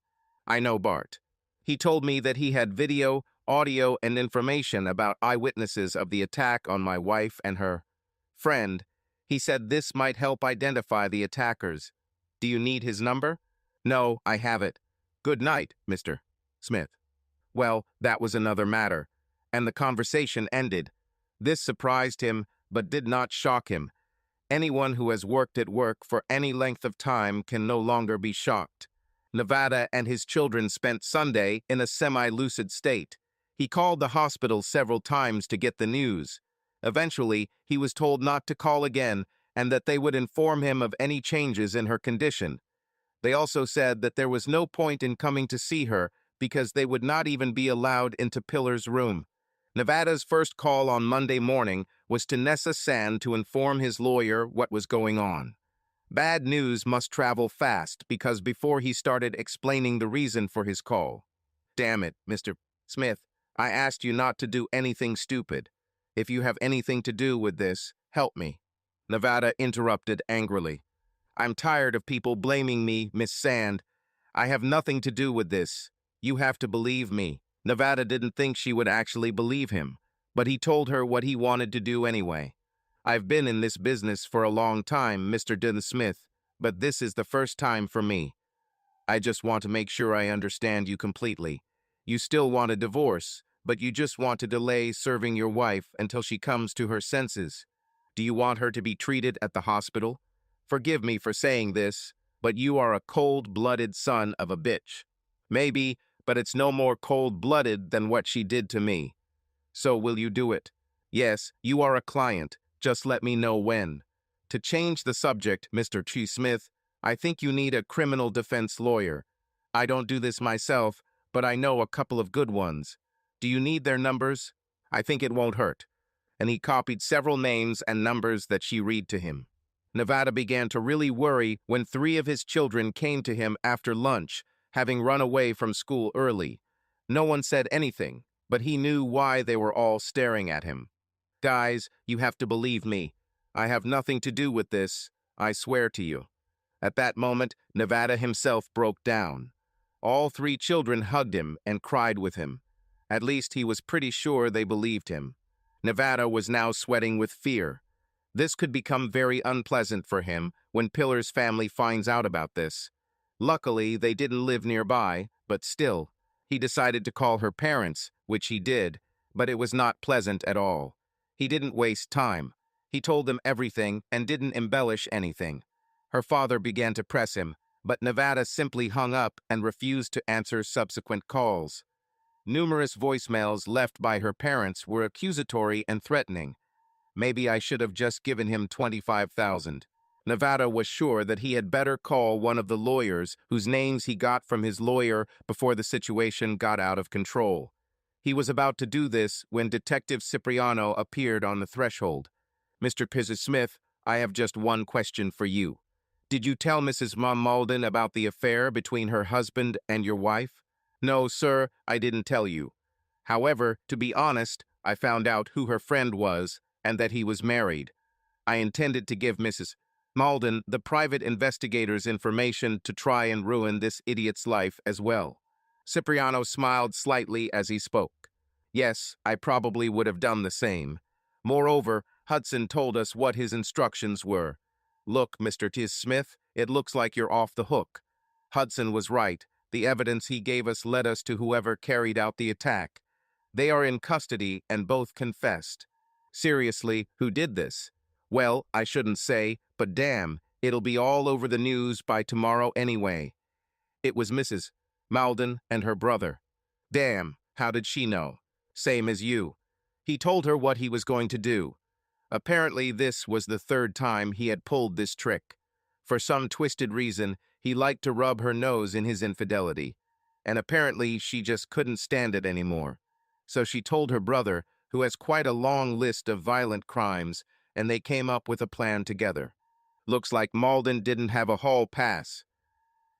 I know Bart. He told me that he had video, audio, and information about eyewitnesses of the attack on my wife and her friend. He said this might help identify the attackers. Do you need his number? No, I have it. Good night, Mr. Smith. Well, that was another matter, and the conversation ended. This surprised him, but did not shock him. Anyone who has worked at work for any length of time can no longer be shocked. Nevada and his children spent Sunday in a semi-lucid state. He called the hospital several times to get the news. Eventually, he was told not to call again and that they would inform him of any changes in her condition. They also said that there was no point in coming to see her because they would not even be allowed into Pillar's room. Nevada's first call on Monday morning was to Nessa Sand to inform his lawyer what was going on. Bad news must travel fast because before he started explaining the reason for his call. Damn it, Mr. Smith, I asked you not to do anything stupid. If you have anything to do with this, help me. Nevada interrupted angrily. I'm tired of people blaming me, Miss Sand. I have nothing to do with this. You have to believe me. Nevada didn't think she would actually believe him, but he told her what he wanted to do anyway. I've been in this business for a long time, Mr. Dunn Smith, but this is the first time for me. I just want to make sure I understand you completely. You still want a divorce, but you just want to delay serving your wife until she comes to her senses. Do you want her to be treated at the hospital? Forgive me for saying this, but you are a cold-blooded son of a bitch. Maybe, but it's no more cold-blooded than what she did to me. So will you do it? Yes, you are a client. Just let me know when. To change the subject, Mr. T. Smith, I think you need a criminal defense lawyer. I don't do this myself, but I know a couple of good ones. Do you need their numbers? I think it won't hurt. And he copied several names and numbers that she read to him. Nevada began to really worry when 3 of his children came to him after lunch, having run away from school early. No one said anything, but he knew why they were all staring at him. Guys, you have to believe me. I have nothing to do with this. I swear to you. At that moment, Nevada himself broke down. All 3 children hugged him and cried with him. At least he was pretty sure they believed him. Nevada was now sweating with fear. This could become very unpleasant for him when Pillar's family finds out about this. Luckily, they didn't live nearby, but still, he decided to call her parents, which he did, but it was not pleasant at all. He didn't waste time. He told them everything and didn't embellish anything. Her father began to press him, but Nevada simply hung up and refused to answer subsequent calls. Numerous voicemails left by her parents were accusatory and threatening. Maybe I should have just given him $25,000. Nevada was sure that he had better call one of the lawyers whose names he got from his lawyer before the situation got out of control. He was about to do this when Detective Cipriano appeared on the threshold. Mr. Smith, I have just one question for you. Did you tell Mrs. Malden about the affair between her husband and your wife? No, sir, I didn't tell you. However, to be honest, I found out who her friend was and that he was married. I intended to give Mrs. Malden the private investigator's information to try and ruin this idiot's life as well. Cipriano smiled slightly as he spoke. Yes, I probably would have done the same. Moreover, Hudson told us what his instructions were. Look, Mr. T. Smith, it looks like you're off the hook. Hudson was right. The evidence he gave us led us to whoever carried out the attack. They are in custody and both confessed. Seriously, who did this? Well, I shouldn't say, but damn, it'll be all over the news by tomorrow anyway. It was Mrs. Malden and her brother. Damn, how did she know? Same as you. He told her what he was going to do. Apparently, this was the third time he had pulled this trick. For some twisted reason, he liked to rub her nose in his infidelity. And apparently, she just couldn't stand it anymore. So she told her brother, who has quite a long list of violent crimes, and they came up with a plan together. Looks like Malden didn't have a hall pass.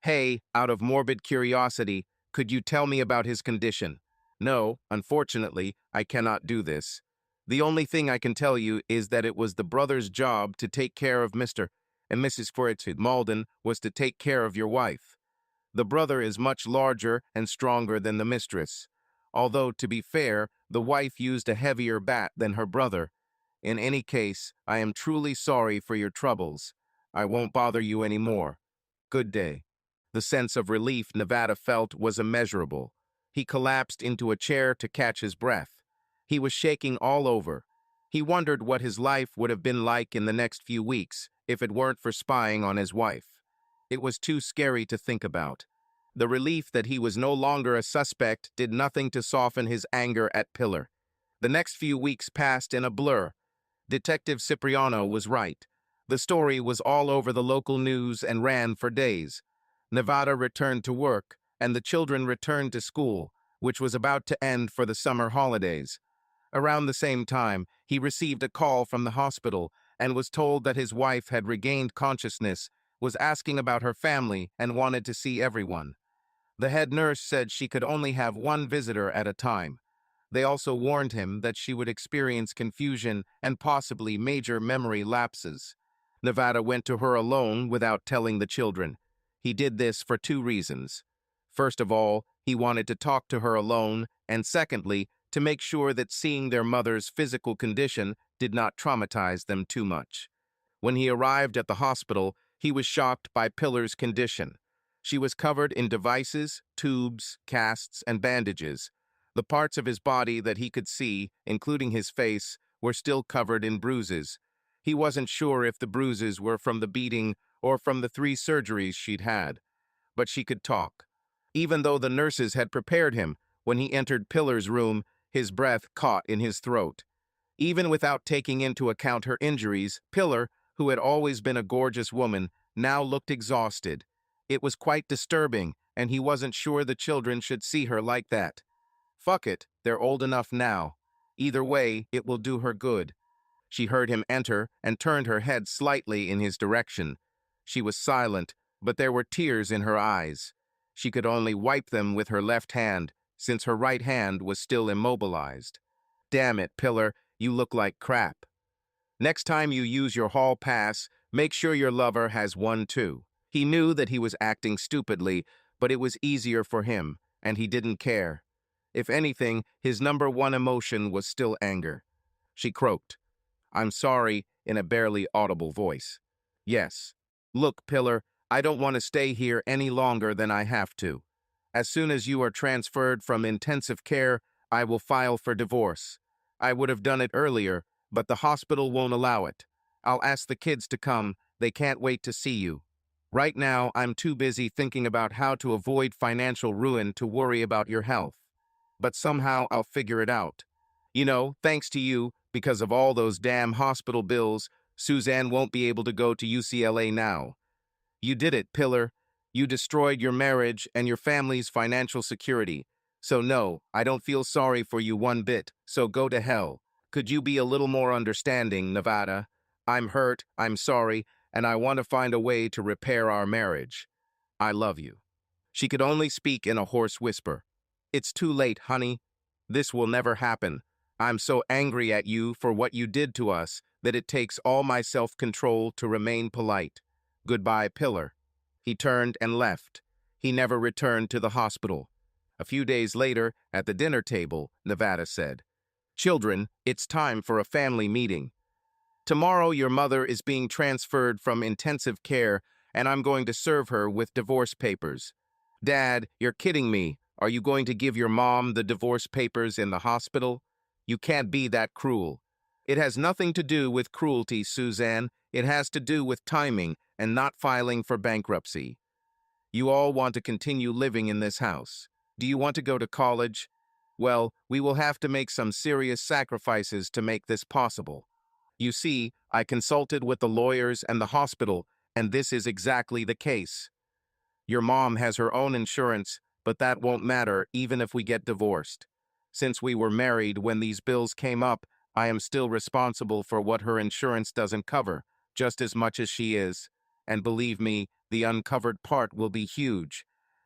Hey, out of morbid curiosity, could you tell me about his condition? No, unfortunately, I cannot do this. The only thing I can tell you is that it was the brother's job to take care of Mr. and Mrs. Fortitude. Malden was to take care of your wife. The brother is much larger and stronger than the mistress. Although, to be fair, the wife used a heavier bat than her brother. In any case, I am truly sorry for your troubles. I won't bother you anymore. Good day. The sense of relief Nevada felt was immeasurable. He collapsed into a chair to catch his breath. He was shaking all over. He wondered what his life would have been like in the next few weeks if it weren't for spying on his wife. It was too scary to think about. The relief that he was no longer a suspect did nothing to soften his anger at Pillar. The next few weeks passed in a blur. Detective Cipriano was right. The story was all over the local news and ran for days. Nevada returned to work, and the children returned to school, which was about to end for the summer holidays. Around the same time, he received a call from the hospital and was told that his wife had regained consciousness, was asking about her family, and wanted to see everyone. The head nurse said she could only have one visitor at a time. They also warned him that she would experience confusion and possibly major memory lapses. Nevada went to her alone without telling the children. He did this for two reasons. First of all, he wanted to talk to her alone, and secondly, to make sure that seeing their mother's physical condition did not traumatize them too much. When he arrived at the hospital, he was shocked by Pillar's condition. She was covered in devices, tubes, casts, and bandages. The parts of his body that he could see, including his face, were still covered in bruises. He wasn't sure if the bruises were from the beating or from the 3 surgeries she'd had. But she could talk. Even though the nurses had prepared him, when he entered Pillar's room, his breath caught in his throat. Even without taking into account her injuries, Pillar, who had always been a gorgeous woman, now looked exhausted. It was quite disturbing, and he wasn't sure the children should see her like that. Fuck it, they're old enough now. Either way, it will do her good. She heard him enter and turned her head slightly in his direction. She was silent, but there were tears in her eyes. She could only wipe them with her left hand, since her right hand was still immobilized. Damn it, Pillar, you look like crap. Next time you use your hall pass, make sure your lover has one too. He knew that he was acting stupidly, but it was easier for him, and he didn't care. If anything, his number one emotion was still anger. She croaked, "I'm sorry," in a barely audible voice. "Yes. Look, Pillar, I don't want to stay here any longer than I have to. As soon as you are transferred from intensive care, I will file for divorce. I would have done it earlier, but the hospital won't allow it. I'll ask the kids to come. They can't wait to see you. Right now, I'm too busy thinking about how to avoid financial ruin to worry about your health. But somehow I'll figure it out. You know, thanks to you, because of all those damn hospital bills, Suzanne won't be able to go to UCLA now. You did it, Pillar. You destroyed your marriage and your family's financial security. So no, I don't feel sorry for you one bit, so go to hell. Could you be a little more understanding, Nevada? I'm hurt, I'm sorry, and I want to find a way to repair our marriage. I love you." She could only speak in a hoarse whisper. "It's too late, honey. This will never happen. I'm so angry at you for what you did to us that it takes all my self-control to remain polite. Goodbye, Pillar." He turned and left. He never returned to the hospital. A few days later, at the dinner table, Nevada said, "Children, it's time for a family meeting. Tomorrow your mother is being transferred from intensive care, and I'm going to serve her with divorce papers. Dad, you're kidding me. Are you going to give your mom the divorce papers in the hospital? You can't be that cruel. It has nothing to do with cruelty, Suzanne. It has to do with timing and not filing for bankruptcy. You all want to continue living in this house. Do you want to go to college? Well, we will have to make some serious sacrifices to make this possible. You see, I consulted with the lawyers and the hospital, and this is exactly the case. Your mom has her own insurance, but that won't matter even if we get divorced. Since we were married when these bills came up, I am still responsible for what her insurance doesn't cover, just as much as she is. And believe me, the uncovered part will be huge.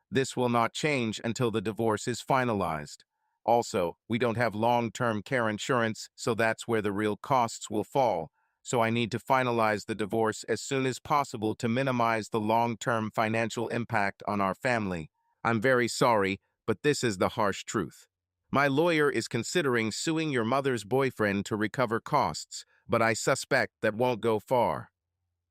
This will not change until the divorce is finalized. Also, we don't have long-term care insurance, so that's where the real costs will fall. So I need to finalize the divorce as soon as possible to minimize the long-term financial impact on our family. I'm very sorry, but this is the harsh truth. My lawyer is considering suing your mother's boyfriend to recover costs, but I suspect that won't go far.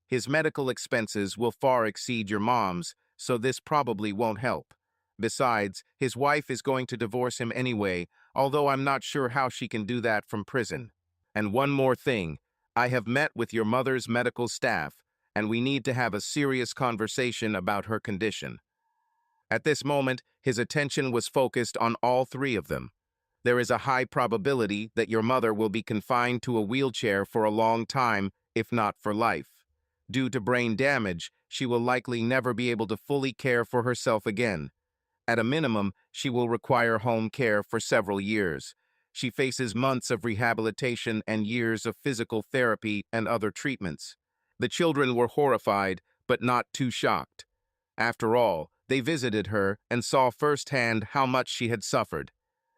His medical expenses will far exceed your mom's, so this probably won't help. Besides, his wife is going to divorce him anyway, although I'm not sure how she can do that from prison. And one more thing, I have met with your mother's medical staff, and we need to have a serious conversation about her condition. At this moment, his attention was focused on all three of them. There is a high probability that your mother will be confined to a wheelchair for a long time, if not for life. Due to brain damage, she will likely never be able to fully care for herself again. At a minimum, she will require home care for several years. She faces months of rehabilitation and years of physical therapy and other treatments. The children were horrified, but not too shocked. After all, they visited her and saw firsthand how much she had suffered.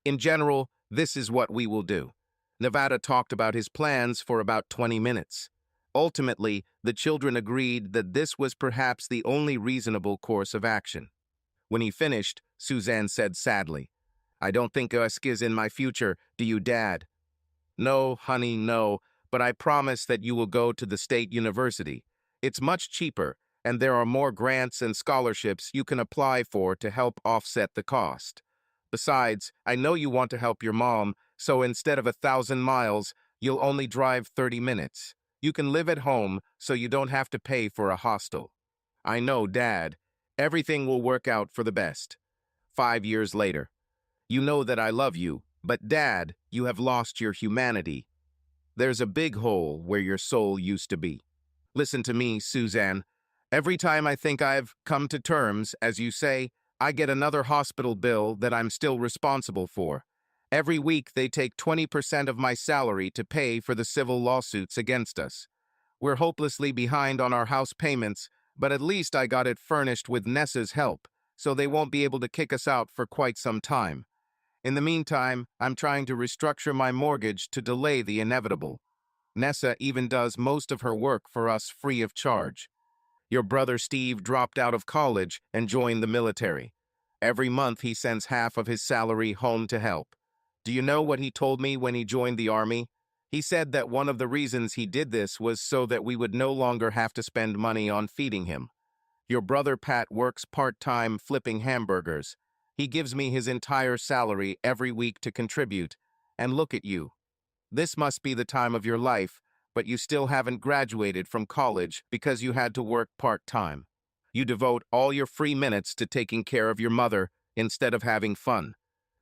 In general, this is what we will do. Nevada talked about his plans for about 20 minutes. Ultimately, the children agreed that this was perhaps the only reasonable course of action. When he finished, Suzanne said sadly, "I don't think Usk is in my future, do you, Dad?" "No, honey, no, but I promise that you will go to the state university. It's much cheaper, and there are more grants and scholarships you can apply for to help offset the cost. Besides, I know you want to help your mom, so instead of 1,000 miles, you'll only drive 30 minutes. You can live at home, so you don't have to pay for a hostel." "I know, Dad. Everything will work out for the best." 5 years later. "You know that I love you, but Dad, you have lost your humanity. There's a big hole where your soul used to be. Listen to me, Suzanne. Every time I think I've come to terms, as you say, I get another hospital bill that I'm still responsible for. Every week they take 20% of my salary to pay for the civil lawsuits against us. We're hopelessly behind on our house payments, but at least I got it furnished with Nessa's help, so they won't be able to kick us out for quite some time. In the meantime, I'm trying to restructure my mortgage to delay the inevitable. Nessa even does most of her work for us free of charge. Your brother Steve dropped out of college and joined the military. Every month he sends half of his salary home to help. Do you know what he told me when he joined the army? He said that one of the reasons he did this was so that we would no longer have to spend money on feeding him. Your brother Pat works part-time flipping hamburgers. He gives me his entire salary every week to contribute. And look at you. This must be the time of your life, but you still haven't graduated from college because you had to work part-time. You devote all your free minutes to taking care of your mother instead of having fun.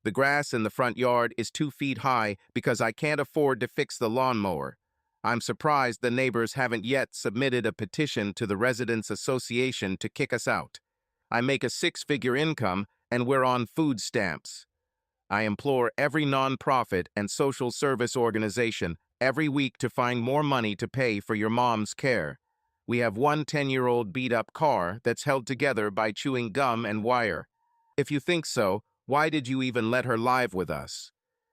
The grass in the front yard is 2 feet high because I can't afford to fix the lawnmower. I'm surprised the neighbors haven't yet submitted a petition to the Residents Association to kick us out. I make a 6-figure income, and we're on food stamps. I implore every nonprofit and social service organization every week to find more money to pay for your mom's care. We have one 10-year-old beat-up car that's held together by chewing gum and wire. If you think so, why did you even let her live with us?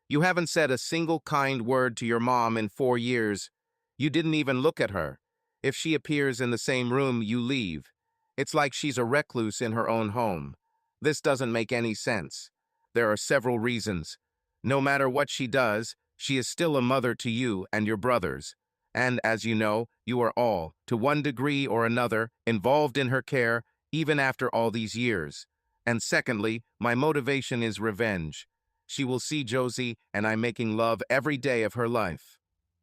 You haven't said a single kind word to your mom in 4 years. You didn't even look at her. If she appears in the same room, you leave. It's like she's a recluse in her own home. This doesn't make any sense. There are several reasons. No matter what she does, she is still a mother to you and your brothers. And as you know, you are all, to one degree or another, involved in her care, even after all these years. And secondly, my motivation is revenge. She will see Josie and I making love every day of her life.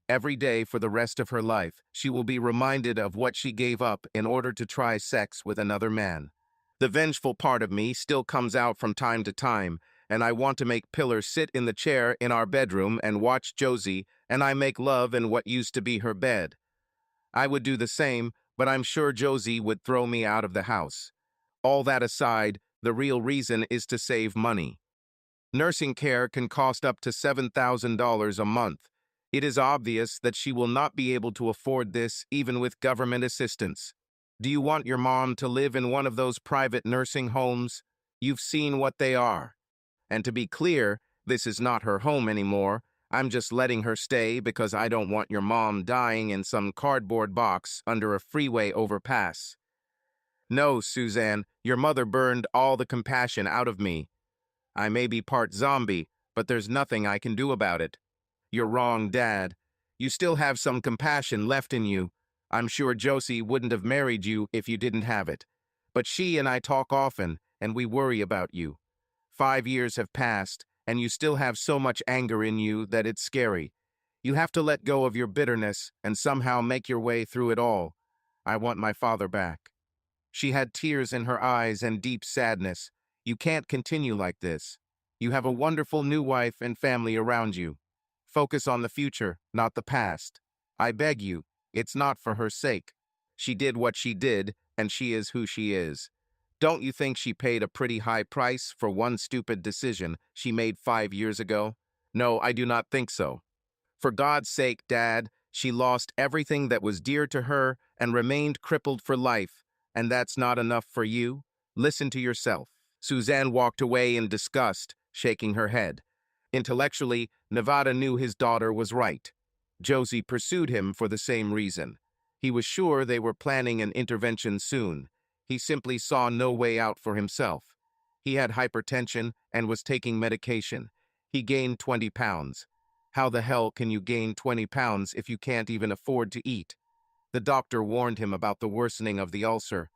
Every day for the rest of her life, she will be reminded of what she gave up in order to try sex with another man. The vengeful part of me still comes out from time to time, and I want to make Pillar sit in the chair in our bedroom and watch Josie and I make love in what used to be her bed. I would do the same, but I'm sure Josie would throw me out of the house. All that aside, the real reason is to save money. Nursing care can cost up to $7,000 a month. It is obvious that she will not be able to afford this even with government assistance. Do you want your mom to live in one of those private nursing homes? You've seen what they are. And to be clear, this is not her home anymore. I'm just letting her stay because I don't want your mom dying in some cardboard box under a freeway overpass. No, Suzanne, your mother burned all the compassion out of me. I may be part zombie, but there's nothing I can do about it. You're wrong, Dad. You still have some compassion left in you. I'm sure Josie wouldn't have married you if you didn't have it. But she and I talk often, and we worry about you. 5 years have passed, and you still have so much anger in you that it's scary. You have to let go of your bitterness and somehow make your way through it all. I want my father back. She had tears in her eyes and deep sadness. You can't continue like this. You have a wonderful new wife and family around you. Focus on the future, not the past. I beg you, it's not for her sake. She did what she did, and she is who she is. Don't you think she paid a pretty high price for one stupid decision she made 5 years ago? No, I do not think so. For God's sake, Dad, she lost everything that was dear to her and remained crippled for life, and that's not enough for you? Listen to yourself. Suzanne walked away in disgust, shaking her head. Intellectually, Nevada knew his daughter was right. Josie pursued him for the same reason. He was sure they were planning an intervention soon. He simply saw no way out for himself. He had hypertension and was taking medication. He gained 20 pounds. How the hell can you gain 20 pounds if you can't even afford to eat? The doctor warned him about the worsening of the ulcer.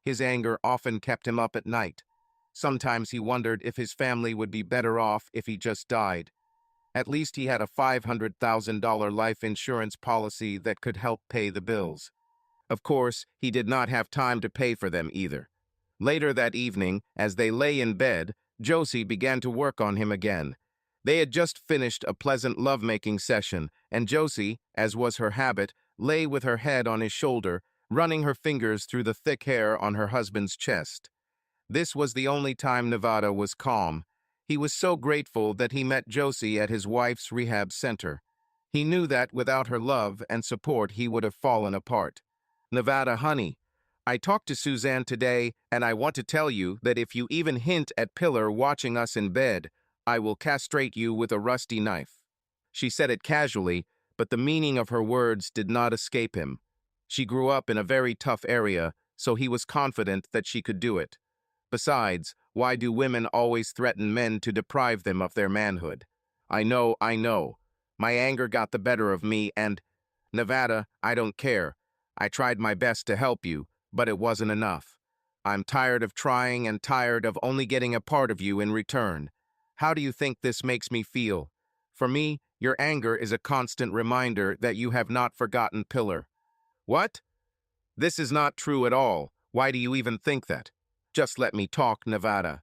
His anger often kept him up at night. Sometimes he wondered if his family would be better off if he just died. At least he had a $500,000 life insurance policy that could help pay the bills. Of course, he did not have time to pay for them either. Later that evening, as they lay in bed, Josie began to work on him again. They had just finished a pleasant lovemaking session, and Josie, as was her habit, lay with her head on his shoulder, running her fingers through the thick hair on her husband's chest. This was the only time Nevada was calm. He was so grateful that he met Josie at his wife's rehab center. He knew that without her love and support he would have fallen apart. Nevada, honey, I talked to Suzanne today, and I want to tell you that if you even hint at Pillar watching us in bed, I will castrate you with a rusty knife. She said it casually, but the meaning of her words did not escape him. She grew up in a very tough area, so he was confident that she could do it. Besides, why do women always threaten men to deprive them of their manhood? I know. My anger got the better of me and... Nevada, I don't care. I tried my best to help you, but it wasn't enough. I'm tired of trying and tired of only getting a part of you in return. How do you think this makes me feel? For me, your anger is a constant reminder that you have not forgotten Pillar. What? This is not true at all. Why do you even think that? Just let me talk, Nevada.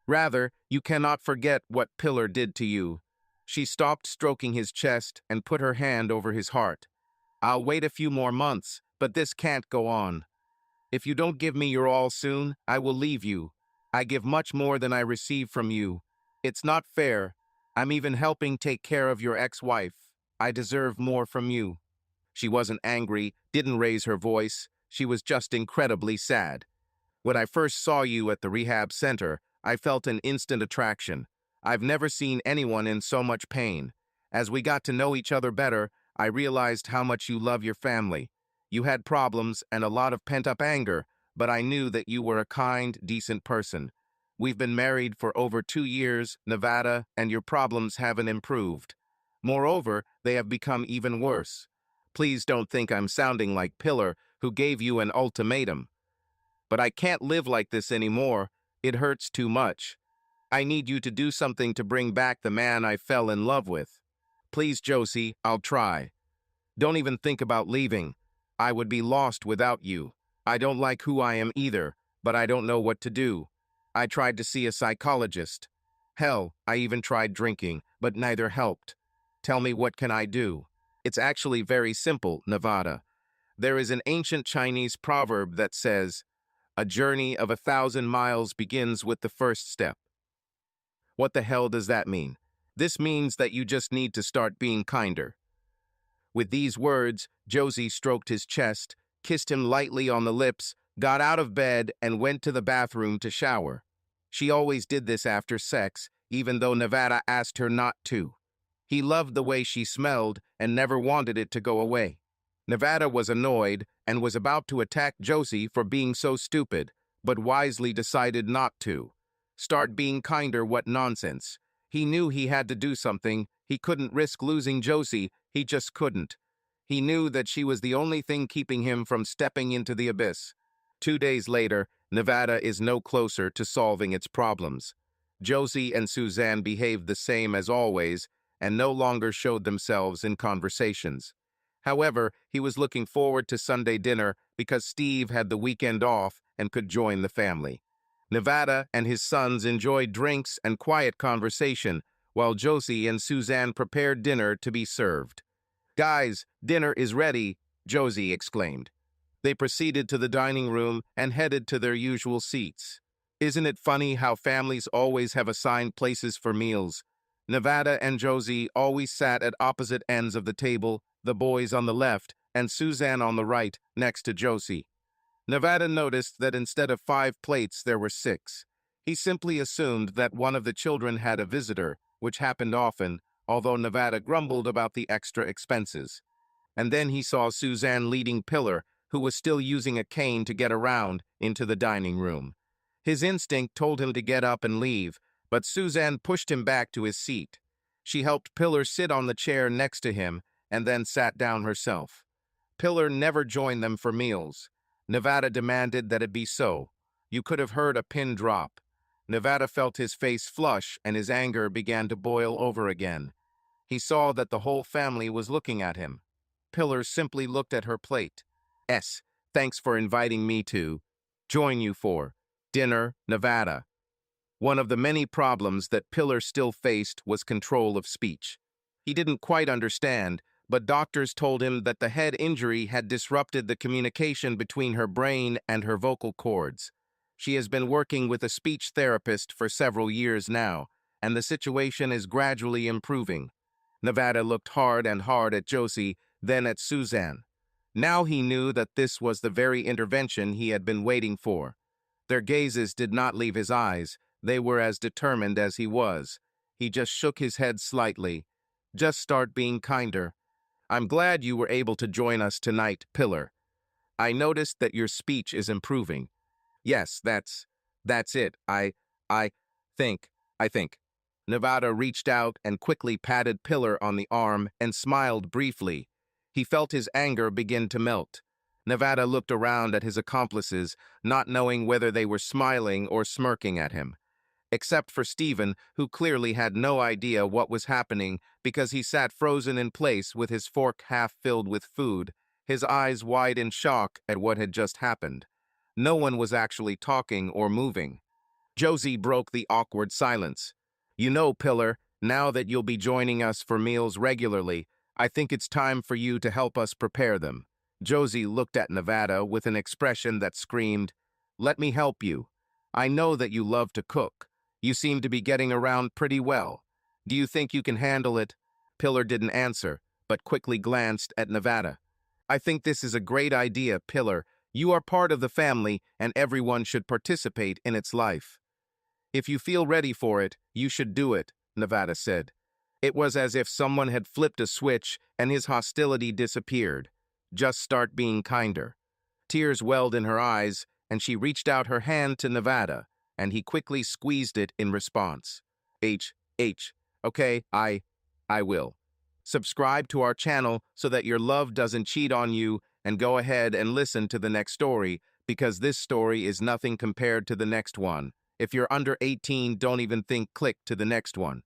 Rather, you cannot forget what Pillar did to you. She stopped stroking his chest and put her hand over his heart. I'll wait a few more months, but this can't go on. If you don't give me your all soon, I will leave you. I give much more than I receive from you. It's not fair. I'm even helping take care of your ex-wife. I deserve more from you. She wasn't angry, didn't raise her voice. She was just incredibly sad. When I first saw you at the rehab center, I felt an instant attraction. I've never seen anyone in so much pain. As we got to know each other better, I realized how much you love your family. You had problems and a lot of pent-up anger, but I knew that you were a kind, decent person. We've been married for over 2 years, Nevada, and your problems haven't improved. Moreover, they have become even worse. Please don't think I'm sounding like Pillar, who gave you an ultimatum. But I can't live like this anymore. It hurts too much. I need you to do something to bring back the man I fell in love with. Please, Josie, I'll try. Don't even think about leaving. I would be lost without you. I don't like who I am either, but I don't know what to do. I tried to see a psychologist. Hell, I even tried drinking, but neither helped. Tell me, what can I do? It's actually very simple, Nevada. There is an ancient Chinese proverb that says, "A journey of 1,000 miles begins with the first step." What the hell does that mean? This means that you just need to start being kinder. With these words, Josie stroked his chest, kissed him lightly on the lips, got out of bed, and went to the bathroom to shower. She always did this after sex, even though Nevada asked her not to. He loved the way she smelled and never wanted it to go away. Nevada was annoyed and was about to attack Josie for being so stupid, but wisely decided not to. Start being kinder, what nonsense. He knew he had to do something. He couldn't risk losing Josie. He just couldn't. He knew that she was the only thing keeping him from stepping into the abyss. 2 days later, Nevada is no closer to solving its problems. Josie and Suzanne behaved the same as always and no longer showed themselves in conversations. However, he was looking forward to Sunday dinner because Steve had the weekend off and could join the family. Nevada and his sons enjoyed drinks and quiet conversation, while Josie and Suzanne prepared dinner to be served. "Guys, dinner is ready," Josie exclaimed. They proceeded to the dining room and headed to their usual seats. Isn't it funny how families always have assigned places for meals? Nevada and Josie always sat at opposite ends of the table, the boys on the left and Suzanne on the right, next to Josie. Nevada noticed that instead of 5 plates, there were 6. He simply assumed that one of the children had a visitor, which happened often, although Nevada grumbled about the extra expenses. And then he saw Suzanne leading Pillar, who was still using a cane to get around, into the dining room. His instinct told him to get up and leave, but Suzanne pushed him back to his seat. She helped Pillar sit on the chair next to him and then sat down herself. Pillar never joined them for meals. Nevada demanded that it be so. You could have heard a pin drop. Nevada felt his face flush and his anger began to boil over again. He saw that the whole family was looking at him. Pillar simply looked at her plate. Thanks for inviting me to join you for dinner, Nevada." One of the many problems that Pillar still faced was control of speech. He didn't quite understand, but doctors told him that the head injury had disrupted the communication between her brain and her vocal cords. She has been working with a speech therapist for several years now, and the situation is gradually improving. Nevada looked hard at Josie, then at Suzanne. Now he knew that this was the very intervention he had been waiting for. Their gazes did not leave his eyes. They were as determined as he was. He just shook his head slightly. "Just start being kinder. I'm glad you were able to join us tonight, Pillar. I noticed that your speech is improving." "Yes, that's it. I think. Nevada reached out and quickly patted Pillar on the arm and smiled briefly. He felt his anger begin to melt. Nevada looked around at his accomplices, not knowing whether they were smiling or smirking at him. Except for Stephen, who clearly had no idea what was happening because he sat frozen in place with his fork half filled with food, his eyes wide in shock at what had just happened. No one was actually talking or moving. Josie broke the awkward silence. "You know, Pillar, now that you'll be joining us for meals regularly, I think it's time for you to help us prepare them." Josie looked at Nevada with an expression that screamed, "Let me help you. I know that you love to cook. You seem to be getting around pretty well. Do you think you can handle it?" Pillar didn't answer, but quickly glanced at Nevada. "I think this is a great idea, Pillar. You are part of the family, and everyone should participate in its life. If you feel ready for it, you should do it," Nevada said. It was as if someone had flipped a switch and his hostility disappeared. "Just start being kinder." Tears welled in her eyes, and she reached out her hand to Nevada, and he quickly squeezed it in response. Okay, I will. Subscribe to our channel so that your love doesn't cheat on you, and go ahead and listen to the next story, because this story is nothing compared to the next one. If you're under 18, don't even click to the next one.